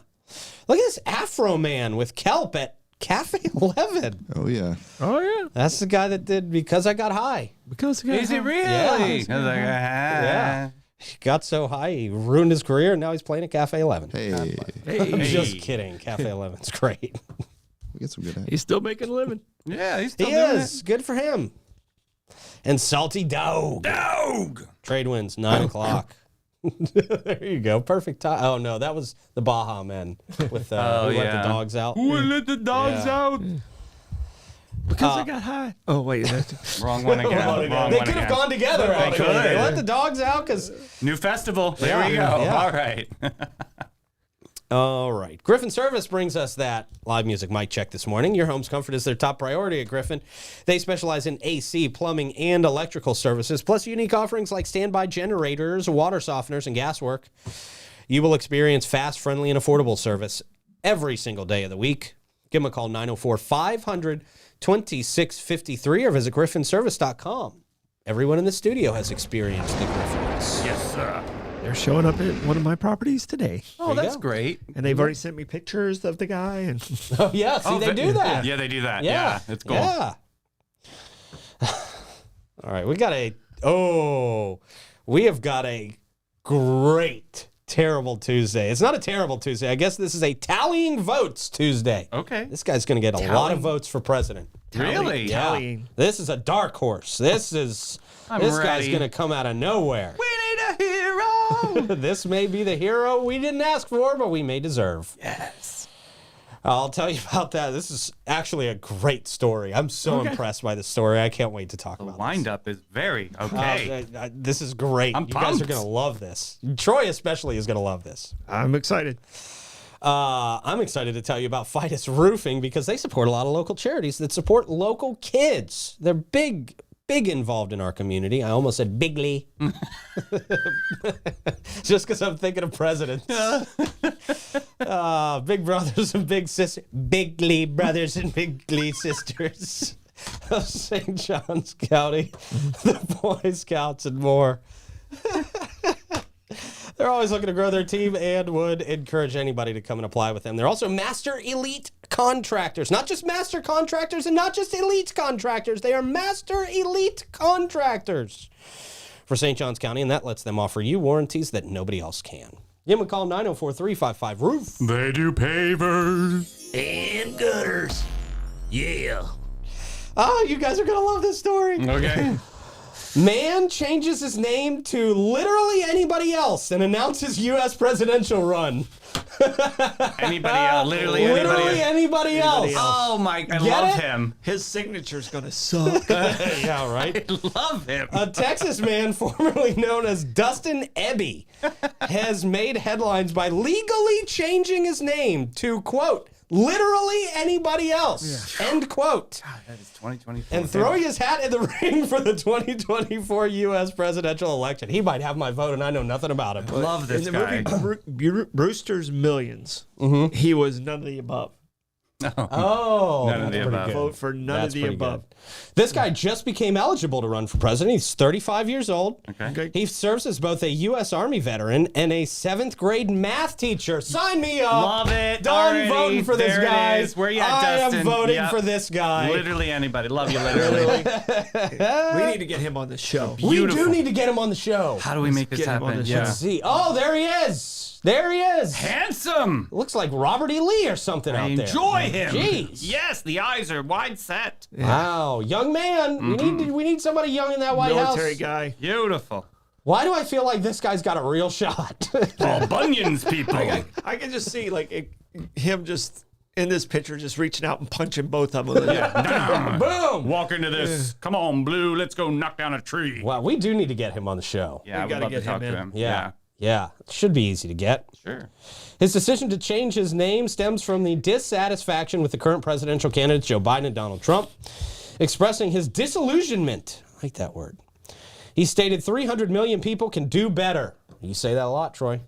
[SPEAKER 1] Look at this Afro Man with Kelp at Cafe 11.
[SPEAKER 5] Oh yeah.
[SPEAKER 4] Oh, yeah.
[SPEAKER 1] That's the guy that did Because I Got High.
[SPEAKER 3] Is it really?
[SPEAKER 1] Yeah.
[SPEAKER 3] I was like,
[SPEAKER 1] Yeah. He got so high, he ruined his career, and now he's playing at Cafe 11.
[SPEAKER 5] Hey,
[SPEAKER 1] I'm just kidding. Cafe 11's great.
[SPEAKER 5] we get some good hats.
[SPEAKER 4] He's still making a living.
[SPEAKER 3] Yeah, he's still
[SPEAKER 1] He
[SPEAKER 3] doing
[SPEAKER 1] is. Good for him. And Salty Dog.
[SPEAKER 3] Dog.
[SPEAKER 1] Trade Winds, 9 o'clock. There you go. Perfect time. Oh, no, that was the Baja Men with Who Let the Dogs Out.
[SPEAKER 3] Who let the dogs
[SPEAKER 1] Yeah.
[SPEAKER 3] out?
[SPEAKER 4] Because I got high. Oh, wait. That's
[SPEAKER 3] Wrong one again. Wrong
[SPEAKER 1] They
[SPEAKER 3] one
[SPEAKER 1] could have
[SPEAKER 3] again.
[SPEAKER 1] gone together. Actually.
[SPEAKER 3] could.
[SPEAKER 1] They let the dogs out because...
[SPEAKER 3] New festival. There
[SPEAKER 1] Yeah,
[SPEAKER 3] we go.
[SPEAKER 1] yeah.
[SPEAKER 3] All right.
[SPEAKER 1] All right. Griffin Service brings us that live music mic check this morning. Your home's comfort is their top priority at Griffin. They specialize in AC, plumbing, and electrical services, plus unique offerings like standby generators, water softeners, and gas work. You will experience fast, friendly, and affordable service every single day of the week. Give them a call, 904-500-2653, or visit griffinservice.com. Everyone in the studio has experienced the Griffins.
[SPEAKER 3] Yes, sir.
[SPEAKER 4] They're showing up at one of my properties today.
[SPEAKER 3] Oh,
[SPEAKER 1] you
[SPEAKER 3] that's
[SPEAKER 1] go.
[SPEAKER 3] greght.
[SPEAKER 4] And they've already sent me pictures of the guy. And
[SPEAKER 1] Oh, yeah. See, they do that.
[SPEAKER 3] Yeah, they do that.
[SPEAKER 1] Yeah.
[SPEAKER 3] Yeah, it's cool.
[SPEAKER 1] Yeah. All right, we have got a great terrible Tuesday. It's not a terrible Tuesday. I guess this is a tallying votes Tuesday.
[SPEAKER 3] Okay.
[SPEAKER 1] This guy's going to get a lot of votes for president.
[SPEAKER 3] Really?
[SPEAKER 1] Yeah.
[SPEAKER 4] Tallying.
[SPEAKER 1] This is a dark horse. This guy's
[SPEAKER 3] ready.
[SPEAKER 1] going to come out of nowhere.
[SPEAKER 3] We need a hero.
[SPEAKER 1] This may be the hero we didn't ask for, but we may deserve.
[SPEAKER 3] Yes.
[SPEAKER 1] I'll tell you about that. This is actually a great story. I'm so impressed by this story. I can't wait to talk
[SPEAKER 3] The
[SPEAKER 1] about
[SPEAKER 3] windup is very okay.
[SPEAKER 1] this. This is great.
[SPEAKER 3] I'm
[SPEAKER 1] You guys are
[SPEAKER 3] pumped.
[SPEAKER 1] going to love this. Troy especially is going to love this.
[SPEAKER 4] I'm excited.
[SPEAKER 1] I'm excited to tell you about Fidus Roofing because they support a lot of local charities that support local kids. They're big involved in our community. I almost said bigly. Just because I'm thinking of presidents. Big brothers and big sisters. Bigly brothers and bigly sisters of St. John's County. The Boy Scouts and more. They're always looking to grow their team and would encourage anybody to come and apply with them. They're also master elite contractors. Not just master contractors and not just elite contractors. They are master elite contractors for St. Johns County, and that lets them offer you warranties that nobody else can. Give them a call, 904-355-ROOF.
[SPEAKER 3] They do pavers.
[SPEAKER 2] And gutters. Yeah.
[SPEAKER 1] Oh, you guys are going to love this story.
[SPEAKER 3] Okay.
[SPEAKER 1] Man changes his name to literally anybody else and announces U.S. presidential run.
[SPEAKER 3] Anybody else? Literally
[SPEAKER 1] Anybody else.
[SPEAKER 3] Oh my! I
[SPEAKER 1] Get
[SPEAKER 3] love
[SPEAKER 1] it?
[SPEAKER 3] him.
[SPEAKER 4] His signature's gonna suck.
[SPEAKER 1] Yeah, right.
[SPEAKER 3] I love him.
[SPEAKER 1] A Texas man formerly known as Dustin Ebby has made headlines by legally changing his name to, quote, literally anybody else, end quote.
[SPEAKER 3] God, that is 2024.
[SPEAKER 1] And throwing his hat in the ring for the 2024 U.S. presidential election. He might have my vote, and I know nothing about it.
[SPEAKER 3] I love this
[SPEAKER 4] In the
[SPEAKER 3] guy.
[SPEAKER 4] movie Brewster's Millions, he was none of the above.
[SPEAKER 1] Oh,
[SPEAKER 3] None of the
[SPEAKER 1] that's pretty
[SPEAKER 3] above.
[SPEAKER 1] good.
[SPEAKER 4] Vote for none
[SPEAKER 1] That's
[SPEAKER 4] of the
[SPEAKER 1] pretty
[SPEAKER 4] above.
[SPEAKER 1] good. This guy just became eligible to run for president. He's 35 years old.
[SPEAKER 3] Okay.
[SPEAKER 1] He serves as both a U.S. Army veteran and a 7th grade math teacher. Sign me up.
[SPEAKER 3] Love it.
[SPEAKER 1] Done
[SPEAKER 3] already.
[SPEAKER 1] voting for this
[SPEAKER 3] There it
[SPEAKER 1] guy.
[SPEAKER 3] is. Where you at,
[SPEAKER 1] I
[SPEAKER 3] Dustin?
[SPEAKER 1] am voting
[SPEAKER 3] Yep.
[SPEAKER 1] for this guy.
[SPEAKER 3] Literally anybody. Love you, literally.
[SPEAKER 4] We need to get him on the show.
[SPEAKER 1] We
[SPEAKER 3] Beautiful.
[SPEAKER 1] do need to get him on the show.
[SPEAKER 3] How do we make this
[SPEAKER 4] get him on
[SPEAKER 3] happen?
[SPEAKER 4] the show.
[SPEAKER 1] Let's see. Oh, there he is. There he is.
[SPEAKER 3] Handsome.
[SPEAKER 1] Looks like Robert E. Lee or something
[SPEAKER 3] I
[SPEAKER 1] out there.
[SPEAKER 3] enjoy him.
[SPEAKER 1] Jeez.
[SPEAKER 3] Yes, the eyes are wide set.
[SPEAKER 1] Wow, young man. We need somebody young in that White
[SPEAKER 4] Military
[SPEAKER 1] House.
[SPEAKER 4] guy.
[SPEAKER 3] Beautiful.
[SPEAKER 1] Why do I feel like this guy's got a real shot?
[SPEAKER 3] All bunions, people.
[SPEAKER 4] I can just see him just in this picture, just reaching out and punching both of them.
[SPEAKER 1] Boom.
[SPEAKER 3] Walk into this. Come on, Blue. Let's go knock down a tree.
[SPEAKER 1] Wow, we do need to get him on the show.
[SPEAKER 3] Yeah, I would
[SPEAKER 4] gotta
[SPEAKER 3] love to
[SPEAKER 4] get
[SPEAKER 3] talk
[SPEAKER 4] him
[SPEAKER 3] to
[SPEAKER 4] in.
[SPEAKER 3] him.
[SPEAKER 1] Yeah. Yeah. It should be easy to get.
[SPEAKER 3] Sure.
[SPEAKER 1] His decision to change his name stems from the dissatisfaction with the current presidential candidates, Joe Biden and Donald Trump, expressing his disillusionment. I like that word. He stated 300 million people can do better. You say that a lot, Troy.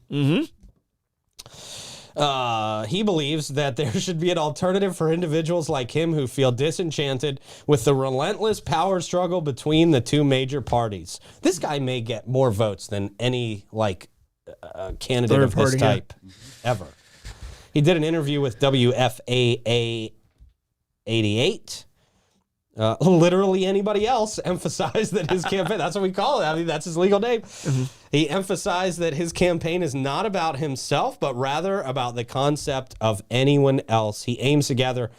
[SPEAKER 1] He believes that there should be an alternative for individuals like him who feel disenchanted with the relentless power struggle between the two major parties. This guy may get more votes than any candidate of his
[SPEAKER 4] Third party,
[SPEAKER 1] type ever. He did an interview with WFAA 88. Literally anybody else emphasized that his campaign, that's what we call it. I mean, that's his legal name. He emphasized that his campaign is not about himself, but rather about the concept of anyone else. He aims to gather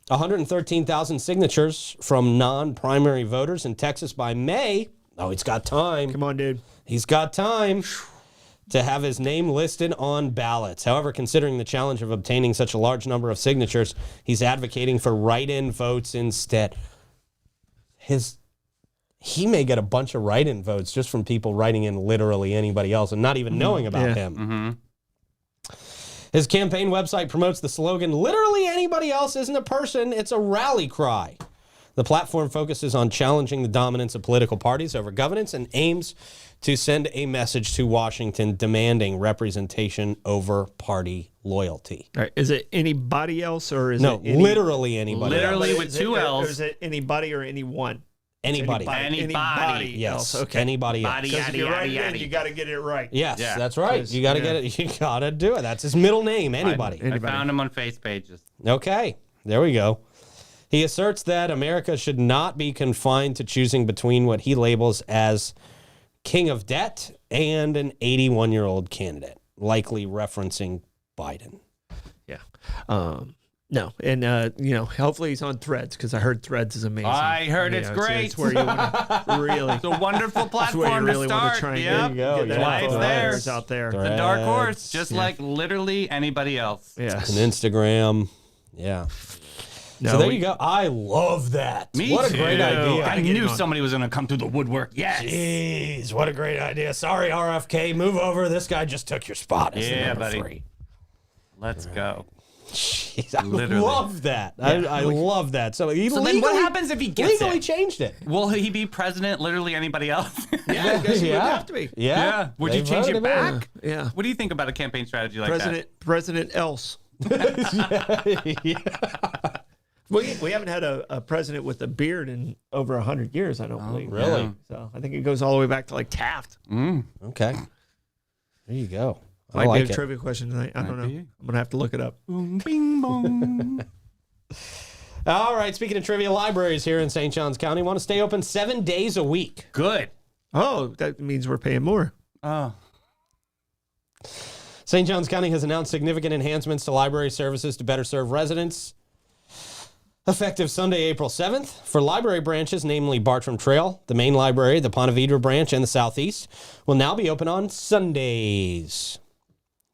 [SPEAKER 1] 113,000 signatures from non-primary voters in Texas by May. Oh, he's got time.
[SPEAKER 4] Come on, dude.
[SPEAKER 1] He's got time to have his name listed on ballots. However, considering the challenge of obtaining such a large number of signatures, he's advocating for write-in votes instead. He may get a bunch of write-in votes just from people writing in literally anybody else and not even knowing about him. His campaign website promotes the slogan, literally anybody else isn't a person, it's a rally cry. The platform focuses on challenging the dominance of political parties over governance and aims to send a message to Washington demanding representation over party loyalty.
[SPEAKER 4] All right. Is it anybody else or is
[SPEAKER 1] No,
[SPEAKER 4] it any,
[SPEAKER 1] literally anybody.
[SPEAKER 3] Literally
[SPEAKER 1] else.
[SPEAKER 3] with
[SPEAKER 4] is
[SPEAKER 3] two
[SPEAKER 4] it,
[SPEAKER 3] L's.
[SPEAKER 4] Or is it anybody or anyone?
[SPEAKER 1] Anybody.
[SPEAKER 3] Anybody.
[SPEAKER 1] Yes.
[SPEAKER 4] else. Okay.
[SPEAKER 1] Anybody else.
[SPEAKER 3] Body,
[SPEAKER 4] Because if you
[SPEAKER 3] yada,
[SPEAKER 4] write it
[SPEAKER 3] yada,
[SPEAKER 4] in, you
[SPEAKER 3] yada.
[SPEAKER 4] got to get it right.
[SPEAKER 1] Yes,
[SPEAKER 3] Yeah.
[SPEAKER 1] that's right.
[SPEAKER 4] 'Cause,
[SPEAKER 1] You got to
[SPEAKER 4] yeah.
[SPEAKER 1] get it. You got to do it. That's his middle name. Anybody.
[SPEAKER 3] I found him on face pages.
[SPEAKER 1] Okay, there we go. He asserts that America should not be confined to choosing between what he labels as king of debt and an 81-year-old candidate, likely referencing Biden.
[SPEAKER 4] Yeah. No. And, hopefully he's on Threads because I heard Threads is amazing.
[SPEAKER 3] I heard it's great.
[SPEAKER 4] It's where you want to really.
[SPEAKER 3] It's a wonderful
[SPEAKER 4] That's where you
[SPEAKER 3] platform
[SPEAKER 4] really
[SPEAKER 3] to
[SPEAKER 4] want
[SPEAKER 3] start.
[SPEAKER 4] to try and
[SPEAKER 3] Yep.
[SPEAKER 1] There you go.
[SPEAKER 4] get that
[SPEAKER 1] Yeah.
[SPEAKER 3] Why it's
[SPEAKER 4] info
[SPEAKER 3] there.
[SPEAKER 4] It's out there.
[SPEAKER 3] The dark horse,
[SPEAKER 1] Threads.
[SPEAKER 3] just like literally anybody else.
[SPEAKER 4] Yes.
[SPEAKER 1] And Instagram. Yeah.
[SPEAKER 4] No,
[SPEAKER 1] So there
[SPEAKER 4] we-
[SPEAKER 1] you go. I love that.
[SPEAKER 3] Me
[SPEAKER 1] what
[SPEAKER 3] too.
[SPEAKER 1] a great idea.
[SPEAKER 3] I knew somebody was going to come through the woodwork. Yes.
[SPEAKER 1] Jeez, what a great idea. Sorry, RFK. Move over. This guy just took your spot as the
[SPEAKER 3] Yeah,
[SPEAKER 1] number
[SPEAKER 3] buddy.
[SPEAKER 1] 3.
[SPEAKER 3] Let's go.
[SPEAKER 1] Jeez, I
[SPEAKER 3] Literally.
[SPEAKER 1] love that. I love that. So he
[SPEAKER 3] So then what happens if he gets
[SPEAKER 1] legally
[SPEAKER 3] it?
[SPEAKER 1] changed it.
[SPEAKER 3] Will he be president, literally anybody else?
[SPEAKER 4] Yeah, I guess he would have to be.
[SPEAKER 1] Yeah.
[SPEAKER 3] Would
[SPEAKER 1] They
[SPEAKER 3] you change
[SPEAKER 1] voted
[SPEAKER 3] it
[SPEAKER 1] him
[SPEAKER 3] back?
[SPEAKER 4] Yeah.
[SPEAKER 3] What do you think about a campaign strategy like
[SPEAKER 4] President else. We haven't had a president with a beard in over 100 years, I don't believe.
[SPEAKER 1] really?
[SPEAKER 3] Yeah.
[SPEAKER 4] So I think it goes all the way back to like Taft.
[SPEAKER 1] Okay. There you go. I
[SPEAKER 4] Might
[SPEAKER 1] like
[SPEAKER 4] be a
[SPEAKER 1] it.
[SPEAKER 4] trivia question tonight. I don't know.
[SPEAKER 3] be.
[SPEAKER 4] I'm going to have to look it up.
[SPEAKER 3] that? Bing bong.
[SPEAKER 1] All right. Speaking of trivia, libraries here in St. Johns County want to stay open 7 days a week.
[SPEAKER 3] Good.
[SPEAKER 4] Oh, that means we're paying more.
[SPEAKER 3] Oh.
[SPEAKER 1] St. Johns County has announced significant enhancements to library services to better serve residents. Effective Sunday, April 7th, for library branches, namely Bartram Trail, the main library, the Ponte Vedra branch, and the Southeast, will now be open on Sundays.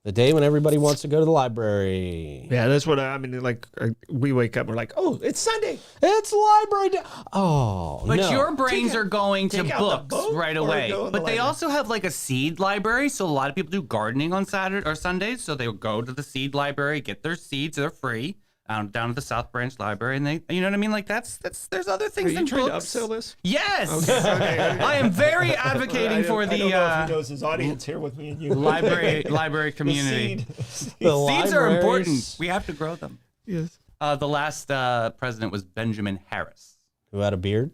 [SPEAKER 1] The day when everybody wants to go to the library.
[SPEAKER 4] Yeah, that's what I mean. Like, we wake up, we're like, oh, it's Sunday.
[SPEAKER 1] It's library day. Oh,
[SPEAKER 3] But
[SPEAKER 1] no.
[SPEAKER 3] your brains are going to
[SPEAKER 4] take out the
[SPEAKER 3] books
[SPEAKER 4] book
[SPEAKER 3] right
[SPEAKER 4] or
[SPEAKER 3] away.
[SPEAKER 4] go in the
[SPEAKER 3] But they
[SPEAKER 4] library?
[SPEAKER 3] also have like a seed library. So a lot of people do gardening on Saturday or Sundays. So they will go to the seed library, get their seeds. They're free. Down to the South Branch Library, and they, you know what I mean? Like that's there's other things
[SPEAKER 4] Are you
[SPEAKER 3] than
[SPEAKER 4] trying
[SPEAKER 3] books.
[SPEAKER 4] to upsell this?
[SPEAKER 3] Yes,
[SPEAKER 4] Okay.
[SPEAKER 3] I am very advocating for
[SPEAKER 4] I don't
[SPEAKER 3] the
[SPEAKER 4] know if he knows his audience here with me and you.
[SPEAKER 3] library community.
[SPEAKER 1] The
[SPEAKER 3] Seeds are important.
[SPEAKER 1] libraries.
[SPEAKER 3] We have to grow them.
[SPEAKER 4] Yes.
[SPEAKER 3] The last president was Benjamin Harris.
[SPEAKER 1] Who had a beard?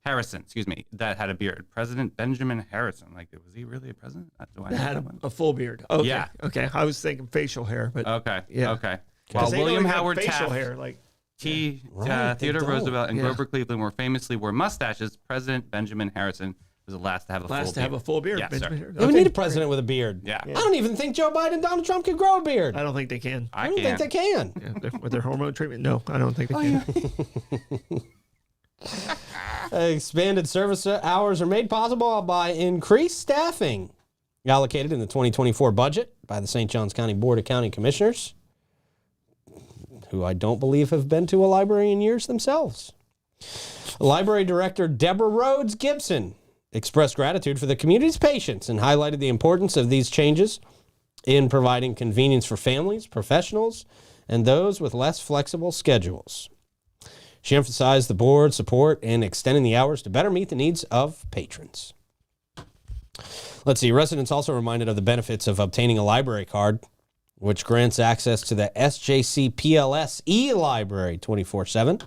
[SPEAKER 3] Harrison, excuse me, that had a beard. President Benjamin Harrison. Like, was he really a president? Do I know
[SPEAKER 4] Had
[SPEAKER 3] that one?
[SPEAKER 4] a full beard. Okay.
[SPEAKER 3] Yeah.
[SPEAKER 4] Okay. I was thinking facial hair, but
[SPEAKER 3] Okay.
[SPEAKER 4] Yeah.
[SPEAKER 3] Okay.
[SPEAKER 4] 'cause
[SPEAKER 3] Well,
[SPEAKER 4] they don't
[SPEAKER 3] William
[SPEAKER 4] even have
[SPEAKER 3] Howard
[SPEAKER 4] facial
[SPEAKER 3] Taft,
[SPEAKER 4] hair. Like,
[SPEAKER 1] Right, they
[SPEAKER 3] Theodore
[SPEAKER 1] don't.
[SPEAKER 3] Roosevelt, and
[SPEAKER 4] Yeah.
[SPEAKER 3] Grover Cleveland more famously wore mustaches. President Benjamin Harrison was the last to have a full
[SPEAKER 4] last to have a
[SPEAKER 3] beard.
[SPEAKER 4] full beard.
[SPEAKER 3] Yes,
[SPEAKER 4] Benjamin
[SPEAKER 3] sir.
[SPEAKER 4] Harris.
[SPEAKER 1] Yeah, we
[SPEAKER 4] Okay.
[SPEAKER 1] need a president with a beard.
[SPEAKER 3] Yeah.
[SPEAKER 1] I don't even think Joe Biden and Donald Trump could grow a beard.
[SPEAKER 4] I don't think they can.
[SPEAKER 1] I don't think they can.
[SPEAKER 4] Yeah, with their hormone treatment, no, I don't think they can.
[SPEAKER 1] Expanded service hours are made possible by increased staffing allocated in the 2024 budget by the St. Johns County Board of County Commissioners, who I don't believe have been to a library in years themselves. Library Director Deborah Rhodes Gibson expressed gratitude for the community's patience and highlighted the importance of these changes in providing convenience for families, professionals, and those with less flexible schedules. She emphasized the board's support in extending the hours to better meet the needs of patrons. Let's see, residents also reminded of the benefits of obtaining a library card, which grants access to the SJC PLS e-library 24/7.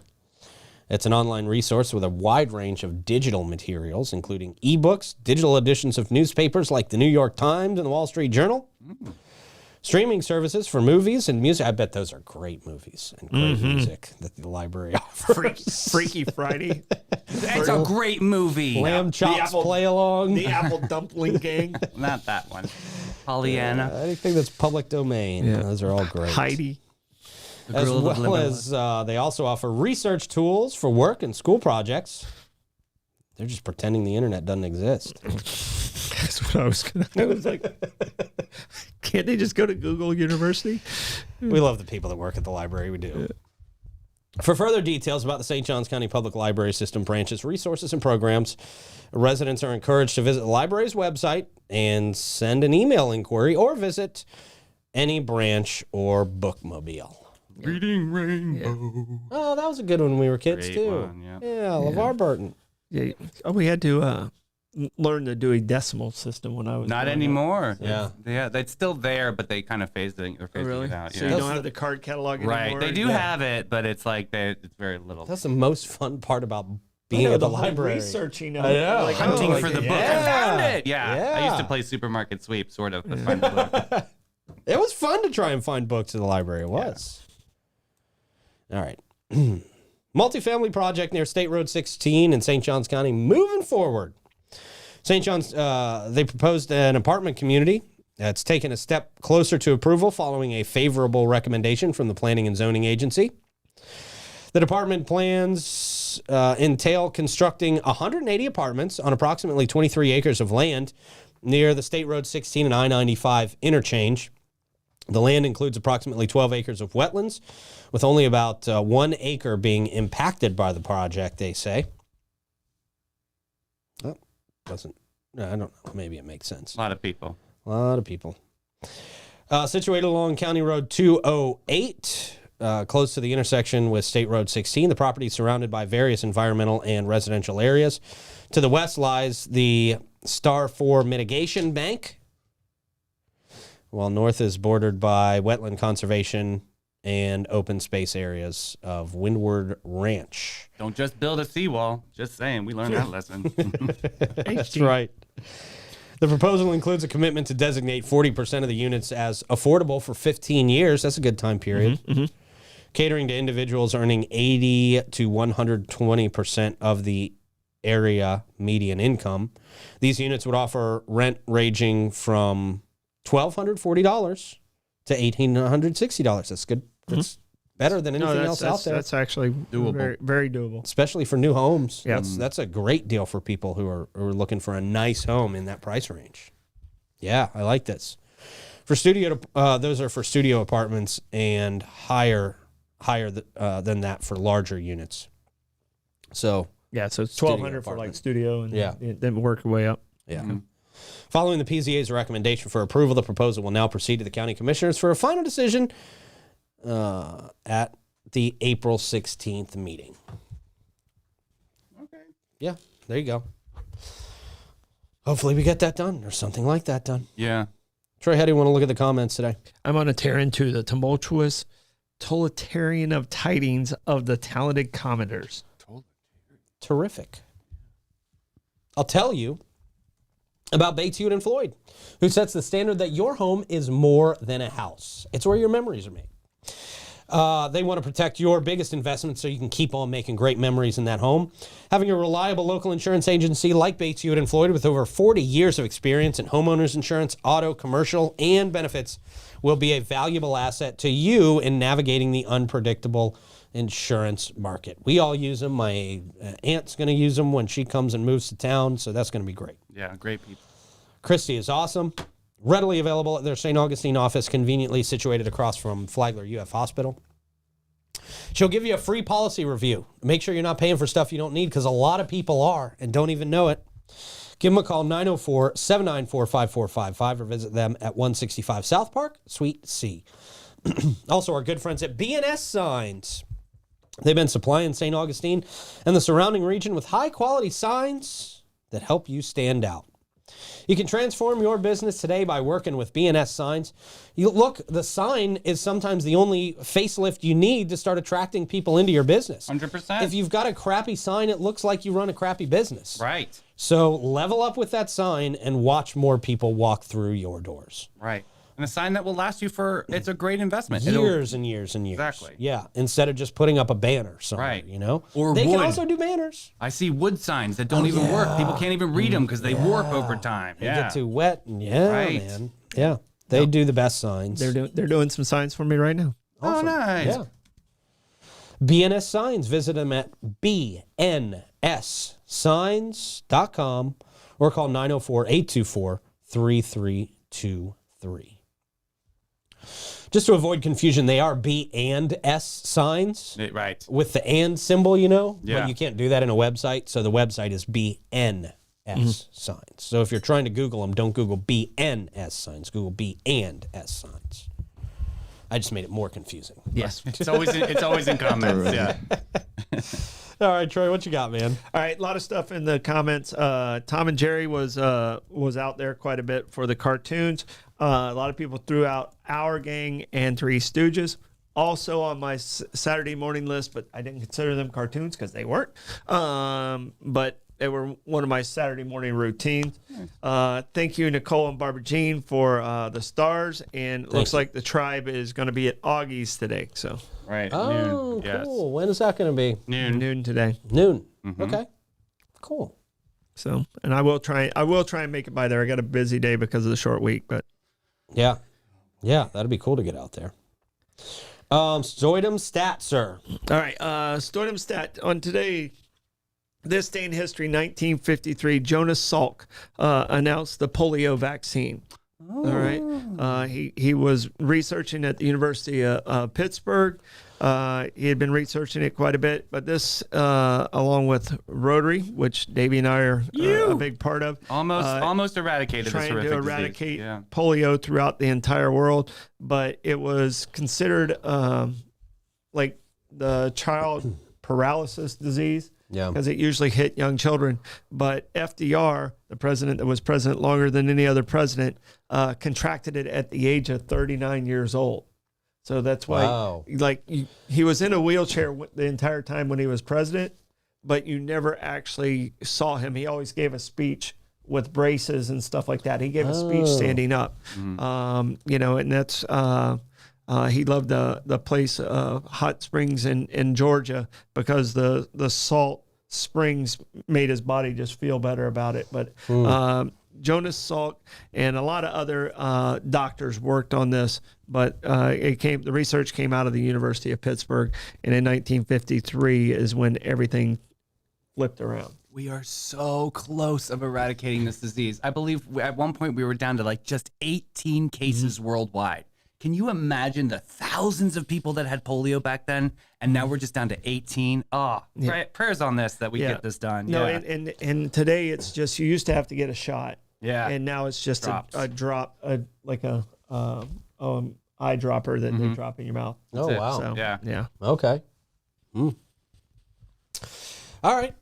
[SPEAKER 1] It's an online resource with a wide range of digital materials, including ebooks, digital editions of newspapers like the New York Times and the Wall Street Journal, streaming services for movies and music. I bet those are great movies and great music that the library offers.
[SPEAKER 4] Freaky Friday,
[SPEAKER 3] It's a great movie.
[SPEAKER 1] Lamb chops
[SPEAKER 4] apple-
[SPEAKER 1] play along.
[SPEAKER 4] the Apple Dumpling Gang,
[SPEAKER 3] Not that one. Pollyanna.
[SPEAKER 1] Anything that's public domain.
[SPEAKER 4] Yeah.
[SPEAKER 1] Those are all great.
[SPEAKER 4] Heidi.
[SPEAKER 1] As
[SPEAKER 3] Girl of
[SPEAKER 1] well
[SPEAKER 3] Lebanon.
[SPEAKER 1] as they also offer research tools for work and school projects. They're just pretending the internet doesn't exist.
[SPEAKER 4] That's what I was gonna. I was like, can't they just go to Google University?
[SPEAKER 1] We love the people that work at the library. We do. For further details about the St. Johns County Public Library System branches, resources, and programs, residents are encouraged to visit the library's website and send an email inquiry or visit any branch or bookmobile.
[SPEAKER 3] Reading Rainbow.
[SPEAKER 1] Oh, that was a good one when we were kids,
[SPEAKER 3] Great
[SPEAKER 1] too.
[SPEAKER 3] one, yeah.
[SPEAKER 1] Yeah, LeVar Burton.
[SPEAKER 4] Yeah. Oh, we had to learn to do a decimal system when I was
[SPEAKER 3] Not
[SPEAKER 4] growing up.
[SPEAKER 3] anymore.
[SPEAKER 1] Yeah.
[SPEAKER 3] Yeah, it's still there, but they kind of phased it. They're
[SPEAKER 4] Oh,
[SPEAKER 3] phasing
[SPEAKER 4] really?
[SPEAKER 3] it out.
[SPEAKER 4] So
[SPEAKER 3] Yeah.
[SPEAKER 4] you don't have the card catalog anymore?
[SPEAKER 3] Right. They do have it, but it's like it's very little.
[SPEAKER 1] That's the most fun part about
[SPEAKER 4] I
[SPEAKER 1] being
[SPEAKER 4] know,
[SPEAKER 1] at the
[SPEAKER 4] whole
[SPEAKER 1] library.
[SPEAKER 4] researching.
[SPEAKER 1] I know.
[SPEAKER 4] Like,
[SPEAKER 3] Hunting
[SPEAKER 4] oh,
[SPEAKER 3] for
[SPEAKER 4] like,
[SPEAKER 3] the book.
[SPEAKER 1] yeah.
[SPEAKER 3] I found it. Yeah. I used to
[SPEAKER 1] Yeah.
[SPEAKER 3] play supermarket sweep, sort of. To find the book.
[SPEAKER 1] It was fun to try and find books in the library. It was. All right. Multifamily project near State Road 16 in St. Johns County moving forward. St. John's, they proposed an apartment community that's taken a step closer to approval following a favorable recommendation from the Planning and Zoning Agency. The department plans entail constructing 180 apartments on approximately 23 acres of land near the State Road 16 and I-95 interchange. The land includes approximately 12 acres of wetlands, with only about 1 acre being impacted by the project, they say. Oh, doesn't. I don't know. Maybe it makes sense.
[SPEAKER 3] A lot of people.
[SPEAKER 1] A lot of people. Situated along County Road 208, close to the intersection with State Road 16, the property is surrounded by various environmental and residential areas. To the west lies the Star 4 Mitigation Bank, while north is bordered by wetland conservation and open space areas of Windward Ranch.
[SPEAKER 3] Don't just build a seawall. Just saying. We learned that lesson.
[SPEAKER 1] That's right. The proposal includes a commitment to designate 40% of the units as affordable for 15 years. That's a good time period. Catering to individuals earning 80 to 120% of the area median income. These units would offer rent ranging from $1,240 to $1,860. That's good. That's better than anything else out there.
[SPEAKER 4] That's actually
[SPEAKER 3] Doable.
[SPEAKER 4] very, very doable.
[SPEAKER 1] Especially for new homes.
[SPEAKER 4] Yeah.
[SPEAKER 1] That's a great deal for people who are looking for a nice home in that price range. Yeah, I like this. For studio, those are for studio apartments and higher than that for larger units. So
[SPEAKER 4] Yeah, so it's
[SPEAKER 1] Studio
[SPEAKER 4] $1,200 for like
[SPEAKER 1] apartment.
[SPEAKER 4] studio, and
[SPEAKER 1] Yeah.
[SPEAKER 4] then work your way up.
[SPEAKER 1] yeah. Following the PZA's recommendation for approval, the proposal will now proceed to the county commissioners for a final decision at the April 16th meeting.
[SPEAKER 3] Okay.
[SPEAKER 1] Yeah, there you go. Hopefully we get that done or something like that done.
[SPEAKER 3] Yeah.
[SPEAKER 1] Troy, how do you want to look at the comments today?
[SPEAKER 4] I'm going to tear into the tumultuous totalitarian of tidings of the talented commenters.
[SPEAKER 1] Terrific. I'll tell you about Bates, Hewitt, and Floyd, who sets the standard that your home is more than a house. It's where your memories are made. They want to protect your biggest investment so you can keep on making great memories in that home. Having a reliable local insurance agency like Bates, Hewitt, and Floyd with over 40 years of experience in homeowners insurance, auto, commercial, and benefits will be a valuable asset to you in navigating the unpredictable insurance market. We all use them. My aunt's going to use them when she comes and moves to town, so that's going to be great.
[SPEAKER 3] Yeah, great people.
[SPEAKER 1] Christie is awesome. Readily available at their St. Augustine office, conveniently situated across from Flagler UF Hospital. She'll give you a free policy review. Make sure you're not paying for stuff you don't need, because a lot of people are and don't even know it. Give them a call, 904-794-5455, or visit them at 165 South Park, Suite C. Also, our good friends at B&S Signs. They've been supplying St. Augustine and the surrounding region with high-quality signs that help you stand out. You can transform your business today by working with B&S Signs. The sign is sometimes the only facelift you need to start attracting people into your business.
[SPEAKER 3] 100%.
[SPEAKER 1] If you've got a crappy sign, it looks like you run a crappy business.
[SPEAKER 3] Right.
[SPEAKER 1] So level up with that sign and watch more people walk through your doors.
[SPEAKER 3] Right. And a sign that will last you it's a great investment.
[SPEAKER 1] Years and years and years.
[SPEAKER 3] Exactly.
[SPEAKER 1] Yeah. Instead of just putting up a banner somewhere,
[SPEAKER 3] Right.
[SPEAKER 1] you know?
[SPEAKER 3] Or
[SPEAKER 1] they
[SPEAKER 3] wood.
[SPEAKER 1] can also do banners.
[SPEAKER 3] I see wood signs that don't even work. People can't even read them because they warp over time.
[SPEAKER 1] They
[SPEAKER 3] Yeah.
[SPEAKER 1] get too wet. And
[SPEAKER 3] Right.
[SPEAKER 1] man. Yeah. They do the best signs.
[SPEAKER 4] They're doing some signs for me right now.
[SPEAKER 1] Awesome.
[SPEAKER 3] Oh, nice.
[SPEAKER 1] Yeah. BNS Signs. Visit them at bnssigns.com or call 904-824-3323. Just to avoid confusion, they are B and S signs
[SPEAKER 3] Right.
[SPEAKER 1] with the and symbol, you know?
[SPEAKER 3] Yeah.
[SPEAKER 1] But you can't do that in a website, so the website is BNS signs. So if you're trying to Google them, don't Google BNS signs. Google B and S signs. I just made it more confusing.
[SPEAKER 3] Yes. It's always in comments. Yeah.
[SPEAKER 1] All right, Troy, what you got, man?
[SPEAKER 4] All right, a lot of stuff in the comments. Tom and Jerry was out there quite a bit for the cartoons. A lot of people threw out Our Gang and Three Stooges. Also on my Saturday morning list, but I didn't consider them cartoons because they weren't. But they were one of my Saturday morning routines. Thank you, Nicole and Barbara Jean, for the stars. And it looks like the tribe is going to be at Augie's today. So
[SPEAKER 3] Right.
[SPEAKER 1] Oh,
[SPEAKER 3] Noon. Yes.
[SPEAKER 1] cool. When is that going to be?
[SPEAKER 3] Noon.
[SPEAKER 4] today.
[SPEAKER 1] Noon. Okay. Cool.
[SPEAKER 4] So, and I will try and make it by there. I got a busy day because of the short week, but
[SPEAKER 1] Yeah. Yeah, that'd be cool to get out there. Stoidum stat, sir.
[SPEAKER 4] all right. Stoidum stat on today. This day in history, 1953, Jonas Salk announced the polio vaccine. All right. He was researching at the University of Pittsburgh. He had been researching it quite a bit, but this, along with Rotary, which Davey and I are a big part of,
[SPEAKER 3] Almost eradicated this
[SPEAKER 4] trying
[SPEAKER 3] horrific
[SPEAKER 4] to
[SPEAKER 3] disease.
[SPEAKER 4] eradicate
[SPEAKER 3] Yeah.
[SPEAKER 4] polio throughout the entire world. But it was considered like the child paralysis disease.
[SPEAKER 1] Yeah.
[SPEAKER 4] Because it usually hit young children. But FDR, the president that was president longer than any other president, contracted it at the age of 39 years old. So that's why,
[SPEAKER 1] Wow.
[SPEAKER 4] he was in a wheelchair the entire time when he was president, but you never actually saw him. He always gave a speech with braces and stuff like that. He gave a speech standing up. And that's he loved the place Hot Springs in Georgia because the salt springs made his body just feel better about it. But Jonas Salk and a lot of other doctors worked on this, but the research came out of the University of Pittsburgh, and in 1953 is when everything flipped around.
[SPEAKER 3] We are so close of eradicating this disease. I believe at one point we were down to like just 18 cases worldwide. Can you imagine the thousands of people that had polio back then? And now we're just down to 18. Oh, prayers on this that we get this done.
[SPEAKER 4] No,
[SPEAKER 3] yeah.
[SPEAKER 4] and today it's just, you used to have to get a shot.
[SPEAKER 3] Yeah.
[SPEAKER 4] And now it's just a drop, like a eyedropper that they drop in your mouth.
[SPEAKER 1] Oh, wow.
[SPEAKER 4] So, yeah.
[SPEAKER 1] Okay. All right.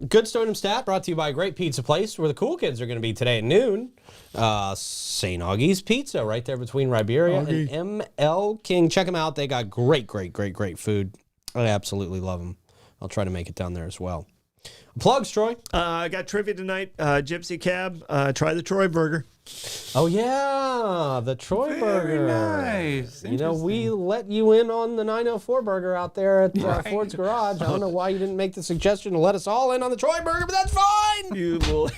[SPEAKER 1] Good Stoneham Stat brought to you by a great pizza place where the cool kids are going to be today at noon. St. Augie's Pizza right there between Riberia and ML King. Check them out. They got great food. I absolutely love them. I'll try to make it down there as well. Plugs, Troy.
[SPEAKER 4] I got trivia tonight. Gypsy Cab. Try the Troy Burger.
[SPEAKER 1] Oh, yeah. The Troy Burger.
[SPEAKER 3] Nice.
[SPEAKER 1] You know, we let you in on the 904 Burger out there at Ford's Garage. I don't know why you didn't make the suggestion to let us all in on the Troy Burger, but that's fine.
[SPEAKER 4] You will.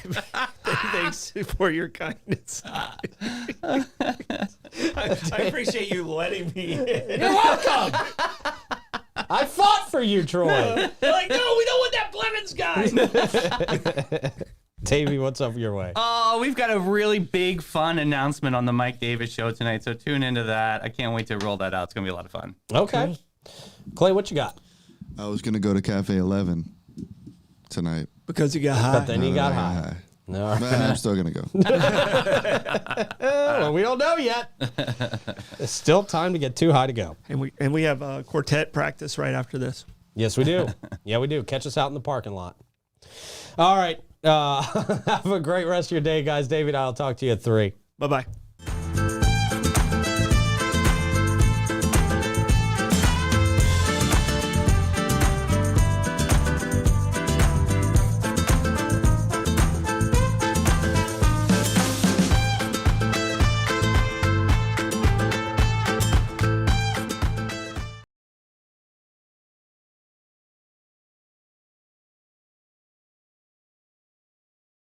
[SPEAKER 4] Thanks for your kindness. I appreciate you letting me in.
[SPEAKER 1] You're welcome. I fought for you, Troy.
[SPEAKER 4] They're like, no, we don't want that Clemens guy.
[SPEAKER 1] Davey, what's up your way?
[SPEAKER 3] Oh, we've got a really big, fun announcement on the Mike Davis show tonight, so tune into that. I can't wait to roll that out. It's going to be a lot of fun.
[SPEAKER 1] Okay. Clay, what you got?
[SPEAKER 5] I was gonna go to Cafe 11 tonight,
[SPEAKER 4] Because you got high.
[SPEAKER 1] But then you got high. No.
[SPEAKER 5] but I'm still gonna go.
[SPEAKER 1] Well, we don't know yet. It's still time to get too high to go.
[SPEAKER 4] And we have quartet practice right after this.
[SPEAKER 1] Yes, we do. Yeah, we do. Catch us out in the parking lot. All right. Have a great rest of your day, guys. David, I'll talk to you at 3.
[SPEAKER 4] Bye-bye.